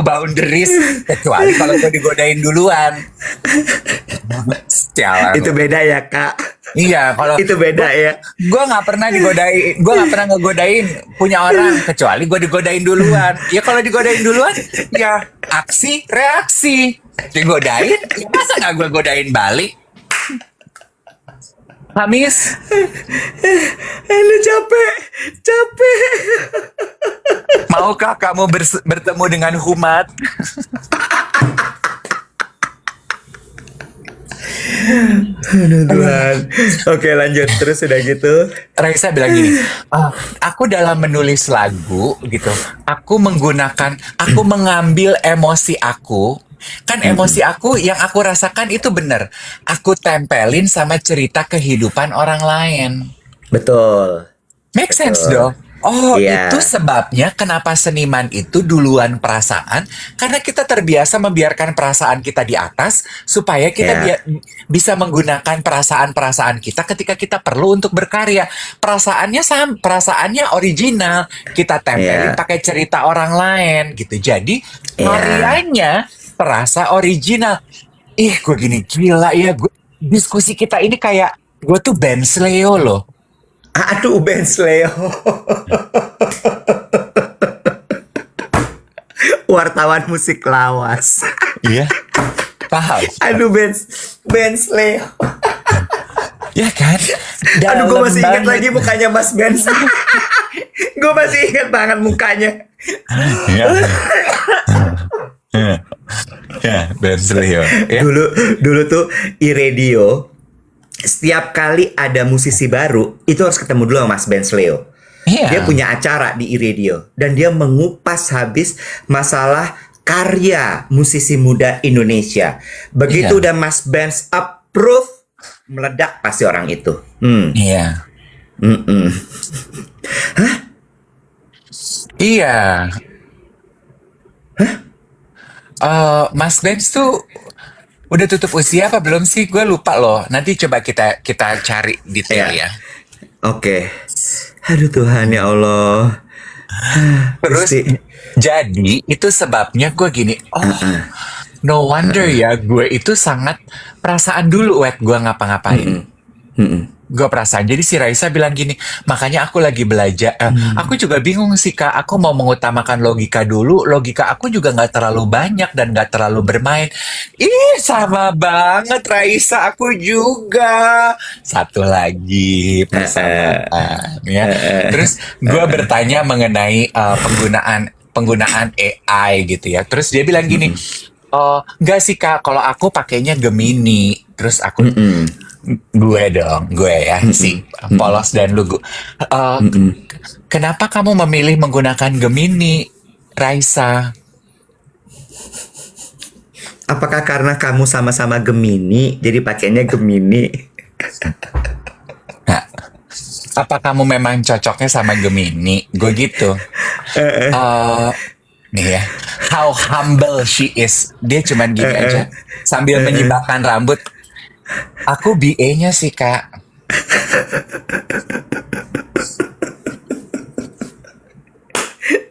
boundaries kecuali kalau gue digodain duluan. Sialan. Itu beda ya Kak. Iya, kalau itu beda ya. Gue nggak pernah ngegodain punya orang kecuali gue digodain duluan. Ya kalau digodain duluan, ya aksi reaksi. Digodain, ya masa nggak gue godain balik? Hamis. Ini capek. Maukah kamu bertemu dengan Humat? Aduh Tuhan. Oke lanjut. Terus udah gitu Raisa bilang gini, aku dalam menulis lagu gitu, aku mengambil emosi aku. Kan emosi aku yang aku rasakan itu bener, aku tempelin sama cerita kehidupan orang lain. Betul. Make sense dong. Itu sebabnya kenapa seniman itu duluan perasaan, karena kita terbiasa membiarkan perasaan kita di atas supaya kita bisa menggunakan perasaan-perasaan kita ketika kita perlu untuk berkarya. Perasaannya original, kita tempelin pakai cerita orang lain gitu. Jadi karyanya terasa original. Gue gini, gila ya, diskusi kita ini kayak gue tuh Ben Sleo loh. Aduh, Ben Sleo. Wartawan musik lawas. Iya, paham. Aduh, Ben Sleo. Ya kan? Aduh, gue masih ingat Dalam lagi mukanya Mas Ben. Gue masih ingat banget mukanya. Ya, ya, Ben Sleo. Ya. Dulu tuh iRadio, setiap kali ada musisi baru, itu harus ketemu dulu sama Mas Ben Sleo. Iya. Dia punya acara di iRadio dan dia mengupas habis masalah karya musisi muda Indonesia. Begitu Iya. udah Mas Ben approve, meledak pasti orang itu. Iya. Mm-mm. Iya. Mas Benz tuh udah tutup usia apa belum sih? Gue lupa loh. Nanti coba kita cari detail Ya. ya. Oke. Aduh Tuhan ya Allah. Terus Gusti. jadi itu sebabnya gue gini. Oh, no wonder ya gue itu sangat perasaan dulu wet gue ngapa-ngapain. Mm-mm. Gue perasaan. Jadi si Raisa bilang gini, makanya aku lagi belajar. Aku juga bingung sih Kak. Aku mau mengutamakan logika dulu. Logika aku juga nggak terlalu banyak dan nggak terlalu bermain. Ih, sama banget Raisa. Aku juga. Satu lagi persamaan ya. Terus gue bertanya mengenai penggunaan AI gitu ya. Terus dia bilang gini, oh nggak sih Kak. Kalau aku pakainya Gemini. Terus aku gue ya si polos dan lugu. Kenapa kamu memilih menggunakan Gemini, Raisa? Apakah karena kamu sama-sama Gemini, jadi pakainya Gemini? Nah, apa kamu memang cocoknya sama Gemini? Gue gitu. Nih ya, how humble she is. Dia cuman gini aja, sambil menyibakkan rambut. Aku BA-nya sih Kak.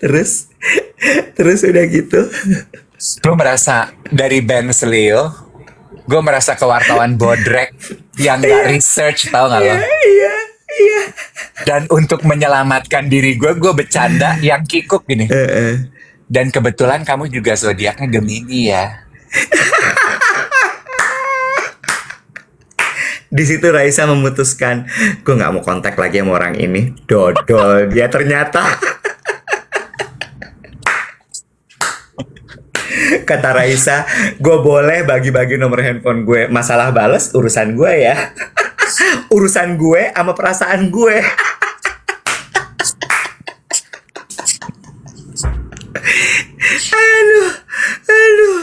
Terus udah gitu. Lu merasa dari Ben Sleo, gue merasa ke wartawan bodrek yang gak research, tau gak lo? Iya. Dan untuk menyelamatkan diri gue bercanda yang kikuk gini. Dan kebetulan kamu juga zodiaknya Gemini ya. Di situ Raisa memutuskan, gue nggak mau kontak lagi sama orang ini. Dodol dia ternyata. Kata Raisa, gue boleh bagi-bagi nomor handphone gue. Masalah bales urusan gue ya. Urusan gue sama perasaan gue. Aduh.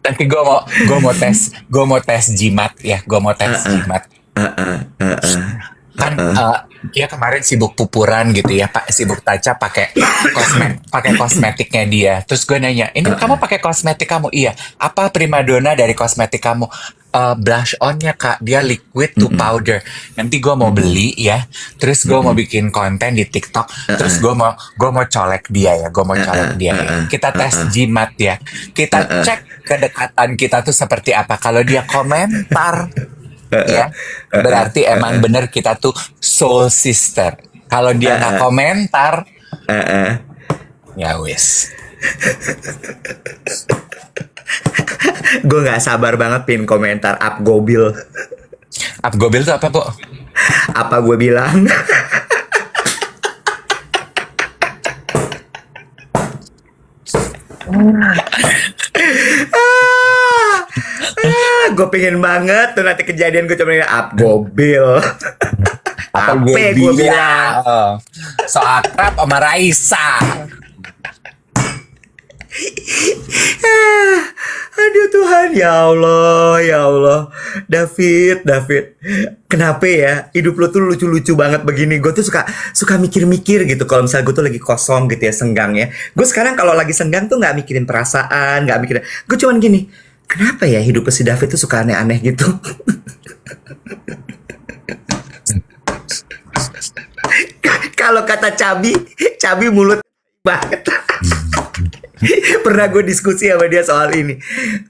Nanti gue mau tes jimat ya, jimat. Kan dia kemarin sibuk pupuran gitu ya, Pak, sibuk taca pakai kosmetiknya dia. Terus gue nanya, ini kamu pakai kosmetik kamu? Iya. Apa primadona dari kosmetik kamu? Blush onnya Kak, dia liquid to powder. Nanti gue mau beli ya. Terus gue mau bikin konten di TikTok. Terus gue mau colek dia ya. Kita tes jimat ya. Kita cek kedekatan kita tuh seperti apa. Kalau dia komentar ya, berarti emang bener kita tuh soul sister. Kalau dia nggak komentar, ya wis. Gue nggak sabar banget pin komentar up gobil. Up gobil tuh apa, Bu? Apa gue bilang? Gue pengen banget tuh nanti kejadian gue cuma up gobil. Apa gue bilang? So akrab sama Raisa. Aduh Tuhan, ya Allah, David, kenapa ya hidup lo tuh lucu-lucu banget begini? Gue tuh suka mikir-mikir gitu kalau misalnya gue tuh lagi kosong gitu ya, senggang ya. Gue sekarang kalau lagi senggang tuh nggak mikirin perasaan, nggak mikirin. Gue cuman gini, kenapa ya hidup si David tuh suka aneh-aneh gitu? Kalau kata Cabi mulut banget. Pernah gue diskusi sama dia soal ini.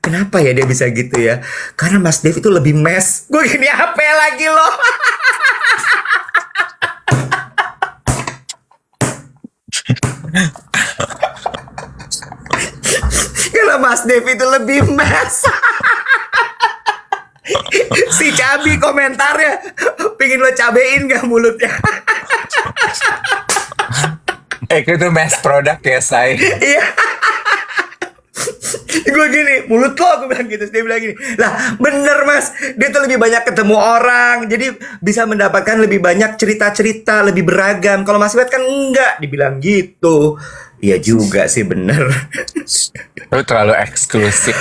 Kenapa ya dia bisa gitu ya? Karena Mas Dev itu lebih mes. Gue gini, apa lagi lo? Kalau Mas Dev itu lebih mes. Si Cabi komentarnya, pingin lo cabein gak mulutnya? Itu mass product ya, Say. Iya. Gue gini, mulut lo, gue bilang gitu. Dia bilang gini, lah bener Mas, dia tuh lebih banyak ketemu orang, jadi bisa mendapatkan lebih banyak cerita-cerita, lebih beragam. Kalau Mas Wet kan enggak, dibilang gitu. Iya juga sih, bener. Lu terlalu eksklusif.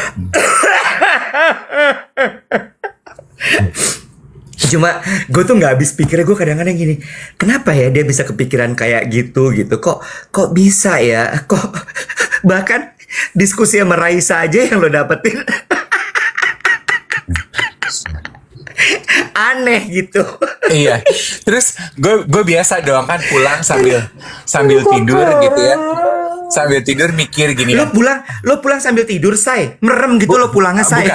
Cuma gue tuh nggak habis pikirnya. Gue kadang-kadang gini, kenapa ya dia bisa kepikiran kayak gitu. Kok bisa ya, kok bahkan diskusi sama Raisa aja yang lo dapetin aneh gitu. Iya. Terus gue biasa doang kan pulang sambil tidur gitu ya. Sambil tidur mikir gini Lo kan. pulang sambil tidur, Say? Merem gitu lo pulangnya, Say?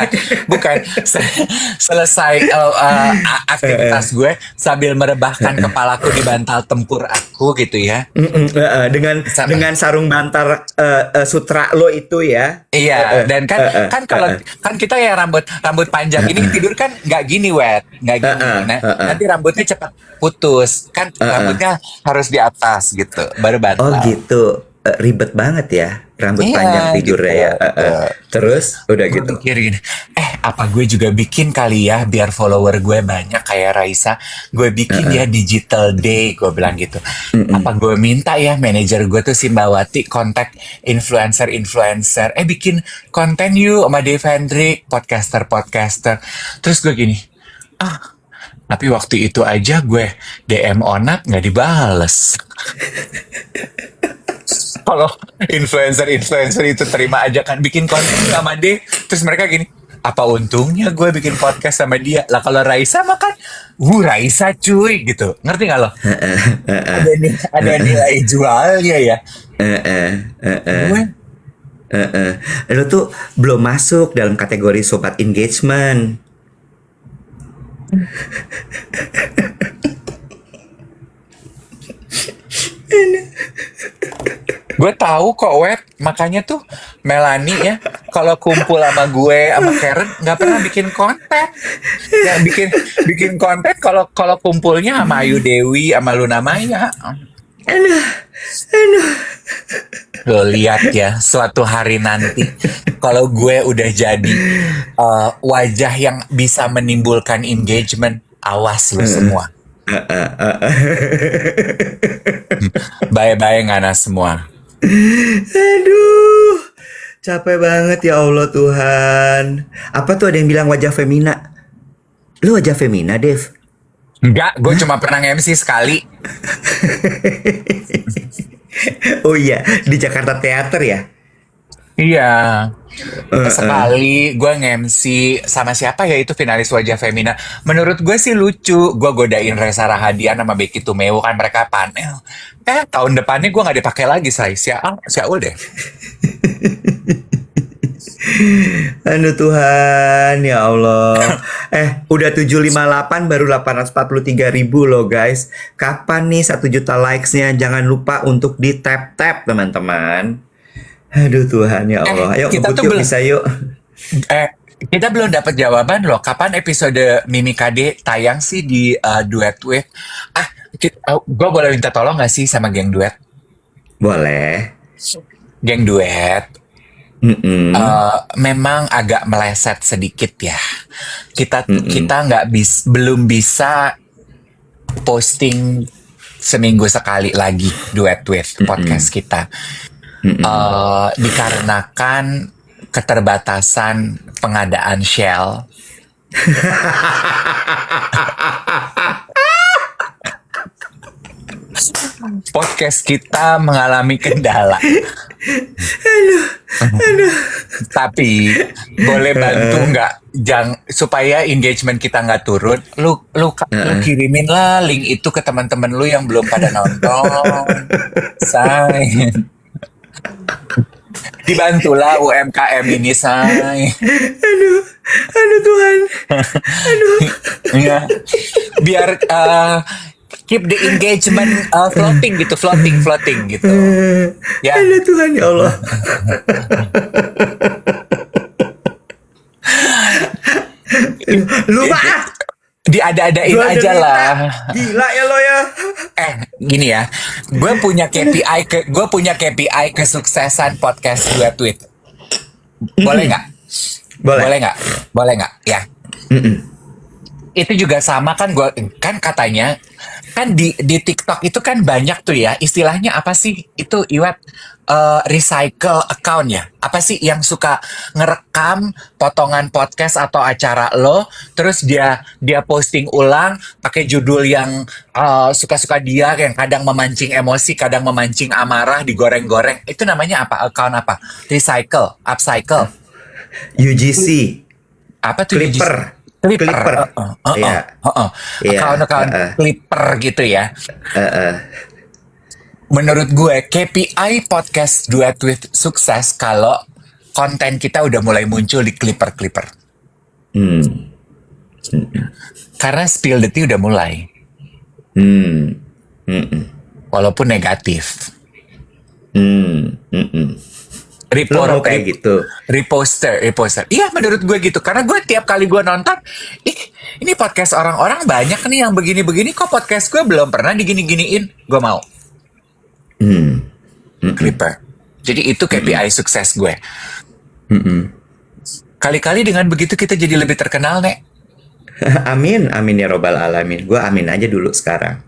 Bukan. Selesai aktivitas gue sambil merebahkan kepalaku di bantal tempur aku gitu ya. Dengan sarung bantal sutra lo itu ya. Iya, dan kan kalau kan kita ya rambut panjang ini tidur kan nggak gini, Wet, nggak gini. Nanti rambutnya cepat putus, kan rambutnya harus di atas gitu, baru bantal. Oh gitu. Ribet banget ya rambut Iya, panjang tidurnya gitu. ya. Terus udah Gue gitu. mikir gini, apa gue juga bikin kali ya biar follower gue banyak kayak Raisa. Gue bikin ya digital day, gue bilang gitu. Apa gue minta ya manajer gue tuh si Mbak Wati kontak influencer, bikin konten yuk sama Dave Hendrik, podcaster. Terus gue gini, tapi waktu itu aja gue DM Onat nggak dibales. Kalau influencer itu terima aja kan bikin konten sama dia, terus mereka gini, apa untungnya gue bikin podcast sama dia lah. Kalau Raisa mah kan Raisa cuy gitu, ngerti nggak lo? ada nilai jualnya ya. Gue Lo tuh belum masuk dalam kategori sobat engagement. Gue tahu kok, Wet, makanya tuh Melanie ya kalau kumpul sama gue sama Karen nggak pernah bikin konten. Yang bikin konten kalau kumpulnya sama Ayu Dewi sama Luna Maya. Aduh. Lo lihat ya suatu hari nanti kalau gue udah jadi wajah yang bisa menimbulkan engagement, awas lo semua. Bye-bye ngana semua. Aduh, capek banget ya Allah Tuhan. Apa tuh ada yang bilang wajah femina? Lu wajah femina, Dev? Enggak, gue cuma pernah MC sekali. Oh iya, di Jakarta Teater ya? Iya. Sekali gue nge-MC sama siapa ya itu finalis wajah femina. Menurut gue sih lucu. Gue godain Reza Rahadian sama Becky Tumeo kan mereka panel. Tahun depannya gue gak dipakai lagi, Say. Siaul deh. Aduh Tuhan, ya Allah. Udah 758 baru 843.000 loh guys. Kapan nih 1 juta likes-nya? Jangan lupa untuk di tap-tap teman-teman. Aduh Tuhan, ya Allah. Ayo kita ngebut tuh yuk, bisa yuk. Kita belum dapat jawaban loh. Kapan episode Mimi KD tayang sih di Duet With? Gue boleh minta tolong gak sih sama geng Duet? Boleh. Geng Duet. Memang agak meleset sedikit ya. Kita belum bisa posting seminggu sekali lagi Duet With podcast kita. Dikarenakan keterbatasan pengadaan shell. Podcast kita mengalami kendala. Tapi boleh bantu nggak supaya engagement kita nggak turun? Lu kirimin lah link itu ke teman-teman lu yang belum pada nonton. Say. Dibantulah UMKM ini, say. Aduh Tuhan. Aduh. Ya. Biar keep the engagement floating gitu, floating gitu. Ya. Aduh Tuhan, ya Allah. Lu mah Diada-adain gua aja derita. lah. Gila ya lo ya. Gini ya, gue punya KPI kesuksesan podcast Dua Tweet. Boleh nggak? Boleh. Boleh nggak? Ya. Itu juga sama kan, kan katanya kan di TikTok itu kan banyak tuh ya, istilahnya apa sih itu, Iwet? Recycle account ya, apa sih yang suka ngerekam potongan podcast atau acara lo, terus dia posting ulang pakai judul yang suka-suka dia, yang kadang memancing emosi, kadang memancing amarah, digoreng-goreng. Itu namanya apa? Account apa? Recycle, upcycle, UGC. apa tuh? Clipper. Clipper. Iya. Account Clipper gitu ya. Menurut gue, KPI podcast Dua Tweet sukses kalau konten kita udah mulai muncul di Clipper. Karena Spill the Tea udah mulai. Walaupun negatif. Lo mau kayak gitu? Reposter. Iya, menurut gue gitu. Karena gue tiap kali gue nonton, ini podcast orang-orang banyak nih yang begini-begini, kok podcast gue belum pernah digini-giniin. Gue mau. Clipper. Jadi itu KPI sukses gue. Kali-kali dengan begitu kita jadi lebih terkenal, Nek. Amin ya robbal alamin. Gue amin aja dulu sekarang.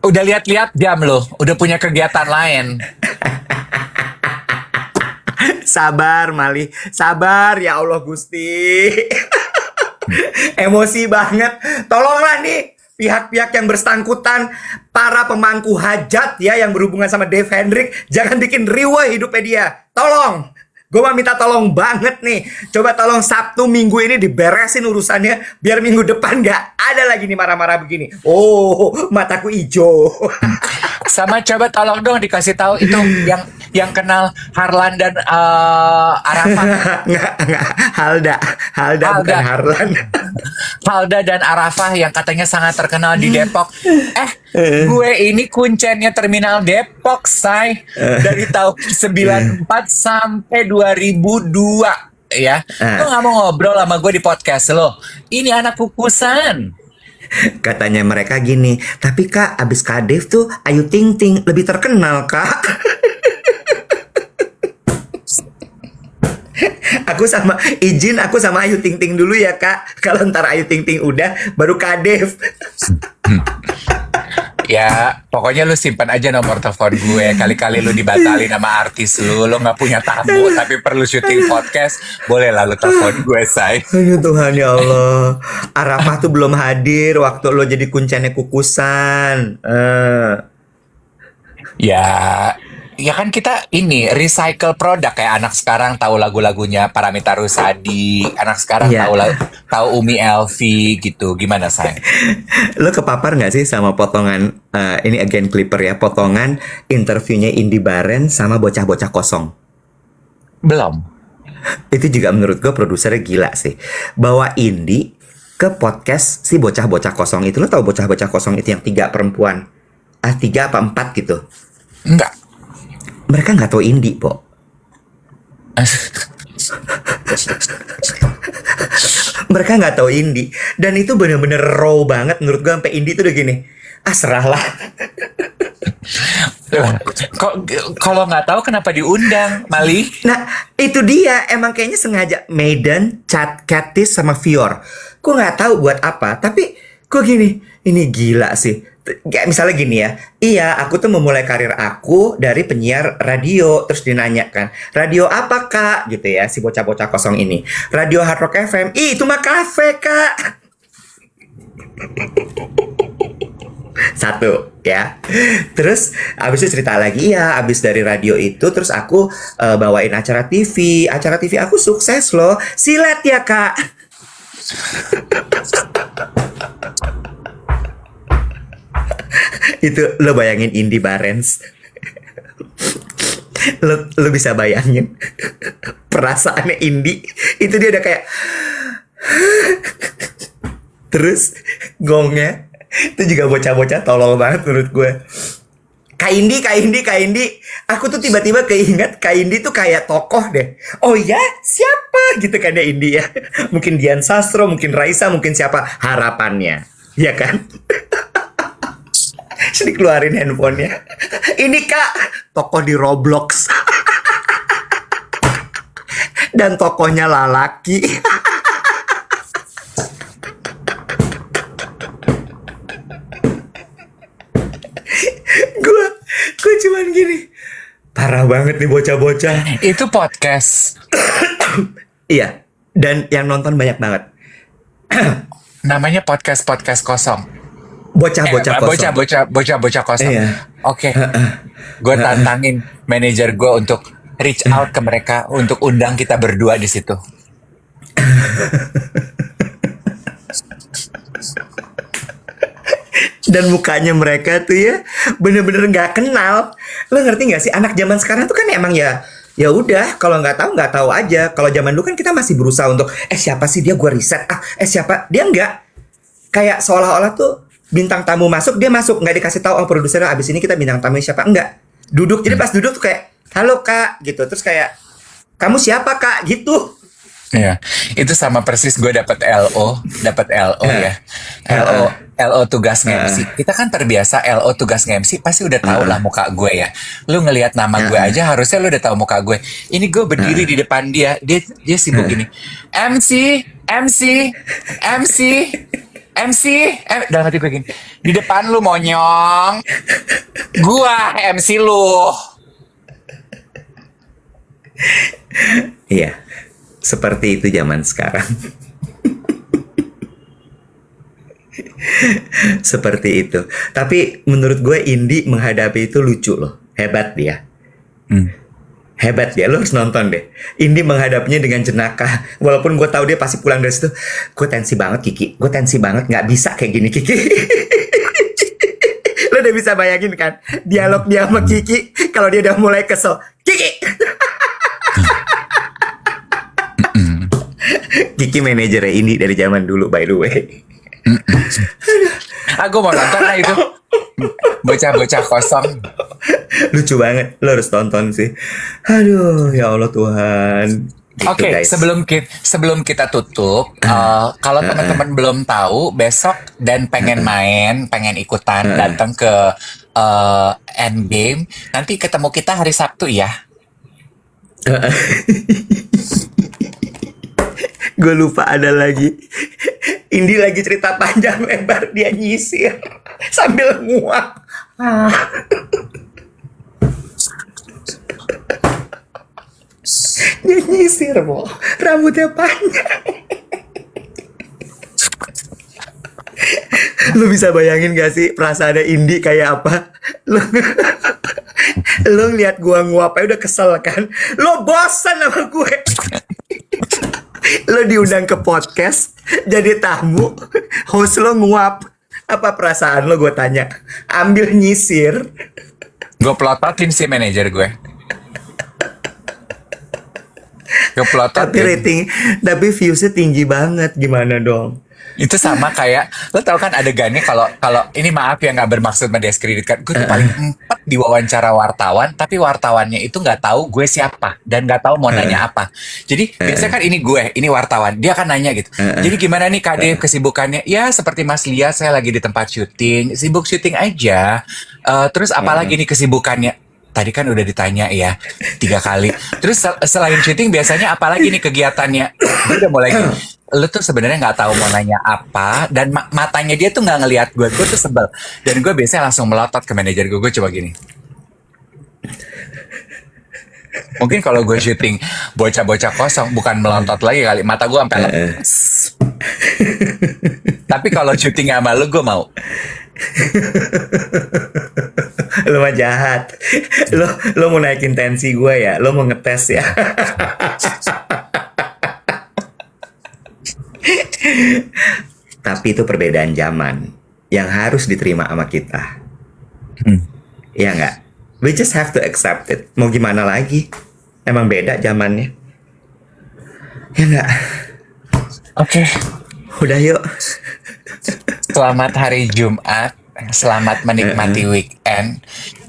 Udah lihat-lihat jam lo, udah punya kegiatan lain. Sabar Mali, sabar ya Allah Gusti. Emosi banget. Tolonglah nih pihak-pihak yang bersangkutan, para pemangku hajat ya yang berhubungan sama Dave Hendrik, jangan bikin riweh hidupnya dia. Tolong. Gue mau minta tolong banget nih. Coba tolong Sabtu Minggu ini diberesin urusannya, biar minggu depan gak ada lagi nih marah-marah begini. Oh, mataku hijau. Sama coba tolong dong dikasih tahu itu yang kenal Harlan dan Arafah. Nggak. Halda bukan Harlan. Halda dan Arafah yang katanya sangat terkenal di Depok. Gue ini kuncennya Terminal Depok, say. Dari tahun 94 sampai 2002 ya. Lo gak mau ngobrol sama gue di podcast lo? Ini anak kukusan. Katanya mereka gini, tapi Kak, abis Kak Dev tuh Ayu Ting Ting lebih terkenal, Kak. Aku sama Ayu Ting Ting dulu ya, Kak. Kalau ntar Ayu Ting Ting udah, baru Kak Dev. Ya, pokoknya lu simpan aja nomor telepon gue. Kali-kali lu dibatalin sama artis lu nggak punya tamu, tapi perlu syuting podcast, boleh lah lu telepon gue, say. Aduh Tuhan ya Allah. Arafah tuh belum hadir waktu lo jadi kuncennya kukusan. Ya kan kita ini recycle produk, kayak anak sekarang tahu lagu-lagunya Paramitha Rusady, anak sekarang tahu Umi Elvi gitu. Gimana, say? Lo kepapar nggak sih sama potongan ini again Clipper ya, potongan interviewnya Indy Barens sama bocah-bocah kosong? Belum. Itu juga menurut gue produsernya gila sih. Bawa Indy ke podcast si bocah-bocah kosong itu. Lo tau bocah-bocah kosong itu yang 3 perempuan? 3 apa 4 gitu? Enggak. Mereka nggak tahu Indy, Po. Mereka nggak tahu Indy. Dan itu bener-bener raw banget menurut gue. Sampai Indy tuh udah gini, serahlah. Kalau nggak tahu kenapa diundang, Mali? Nah, itu dia. Emang kayaknya sengaja Maiden, Cattis, sama Fior. Gue nggak tahu buat apa. Tapi gue gini, ini gila sih. Kayak misalnya gini ya, iya aku tuh memulai karir aku dari penyiar radio. Terus dinanyakan, radio apa Kak? Gitu ya, si bocah-bocah kosong ini. Radio Hard Rock FM. Itu mah kafe, Kak. Satu ya. Terus abis itu cerita lagi ya, abis dari radio itu terus aku bawain acara TV. Acara TV aku sukses loh. Silet ya, Kak. Itu lo bayangin Indy Barens. Lo bisa bayangin perasaannya Indi itu, dia udah kayak terus gongnya itu juga bocah-bocah tolol banget menurut gue. Kak Indi, Kak Indi, Kak Indi. Aku tuh tiba-tiba keinget Kak Indi tuh kayak tokoh deh. Oh ya, siapa? Gitu kan ya Indi ya. Mungkin Dian Sastro, mungkin Raisa, mungkin siapa. Harapannya. Ya kan? Terus dikeluarin handphonenya. Ini Kak, tokoh di Roblox. Dan tokohnya lelaki. Gue cuman gini, parah banget nih bocah-bocah. Itu podcast. Iya, dan yang nonton banyak banget. Namanya podcast kosong. Bocah-bocah kosong. Bocah kosong. Iya. Oke. Gue tantangin manajer gue untuk reach out ke mereka untuk undang kita berdua di situ. Dan mukanya mereka tuh ya bener-bener nggak kenal. Lo ngerti nggak sih, anak zaman sekarang tuh kan emang ya udah, kalau nggak tahu aja. Kalau zaman dulu kan kita masih berusaha untuk siapa sih dia, gue riset siapa dia, nggak kayak seolah-olah tuh bintang tamu masuk, dia masuk nggak dikasih tahu produsernya abis ini kita bintang tamu siapa, enggak duduk. Jadi pas duduk tuh kayak halo Kak gitu, terus kayak kamu siapa Kak gitu. Iya, itu sama persis gue dapat LO ya. LO tugas nge-MC. Kita kan terbiasa LO tugas nge-MC pasti udah tahu lah muka gue ya. Lu ngelihat nama gue aja harusnya lu udah tahu muka gue. Ini gue berdiri di depan dia sibuk gini. MC, dalam hati gue gini. Di depan lu monyong. Gua MC lu. Iya. Seperti itu zaman sekarang. Seperti itu. Tapi menurut gue Indi menghadapi itu lucu loh. Hebat dia. Hebat dia. Lo harus nonton deh. Indi menghadapinya dengan jenaka. Walaupun gue tahu dia pasti pulang dari situ. Gue tensi banget Kiki. Gue tensi banget. Gak bisa kayak gini Kiki. Lo udah bisa bayangin kan dialog dia sama Kiki. Kalau dia udah mulai kesel. Kiki. Kiki manajernya ini dari zaman dulu by the way. Aku mau nonton lah itu. Bocah-bocah kosong. Lucu banget. Lo harus tonton sih. Aduh ya Allah Tuhan. Gitu, Oke, guys. sebelum kita tutup, kalau teman-teman belum tahu, besok dan pengen ikutan datang ke Endgame, nanti ketemu kita hari Sabtu ya. Gue lupa ada lagi. Indi lagi cerita panjang lebar, dia nyisir sambil nguak. Dia nyisir, Bo. Rambutnya panjang. Lu bisa bayangin gak sih perasaan Indi kayak apa? Lu lihat gua nguap aja udah kesel kan? Lo bosan sama gue. Lo diundang ke podcast jadi tamu, host lo nguap. Apa perasaan lo, gue tanya? Ambil nyisir. Gue pelototin si manajer gue. Tapi viewsnya tinggi banget, gimana dong? Itu sama kayak lo tau kan adegannya kalau ini maaf ya nggak bermaksud mendiskreditkan, gue tuh paling empat di wawancara wartawan, tapi wartawannya itu nggak tahu gue siapa dan nggak tahu mau nanya apa. Jadi biasanya kan ini wartawan, dia akan nanya gitu. Jadi gimana nih Kak Dev kesibukannya? Ya seperti Mas Lia, saya lagi di tempat syuting, sibuk syuting aja. Terus apalagi nih kesibukannya? Tadi kan udah ditanya ya 3 kali. Terus selain syuting biasanya apalagi nih kegiatannya? Gue udah mulai lu tuh sebenarnya nggak tahu mau nanya apa, dan matanya dia tuh nggak ngelihat gue tuh sebel, dan gue biasanya langsung melotot ke manajer gue coba gini. Mungkin kalau gue syuting bocah-bocah kosong bukan melontot lagi kali, mata gue sampai lemes. Tapi kalau syuting sama lu gue mau. Lo mah jahat. Lo mau naikin tensi gue ya, lo mau ngetes ya. Tapi itu perbedaan zaman yang harus diterima sama kita. Iya nggak? We just have to accept it. Mau gimana lagi? Emang beda zamannya. Ya nggak? Oke, Udah yuk. selamat hari Jumat. Selamat menikmati weekend.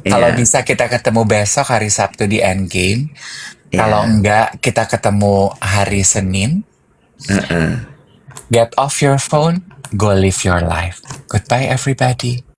Kalau Iya, bisa kita ketemu besok hari Sabtu di Endgame. Kalau iya. enggak, kita ketemu hari Senin. Get off your phone, go live your life. Goodbye everybody.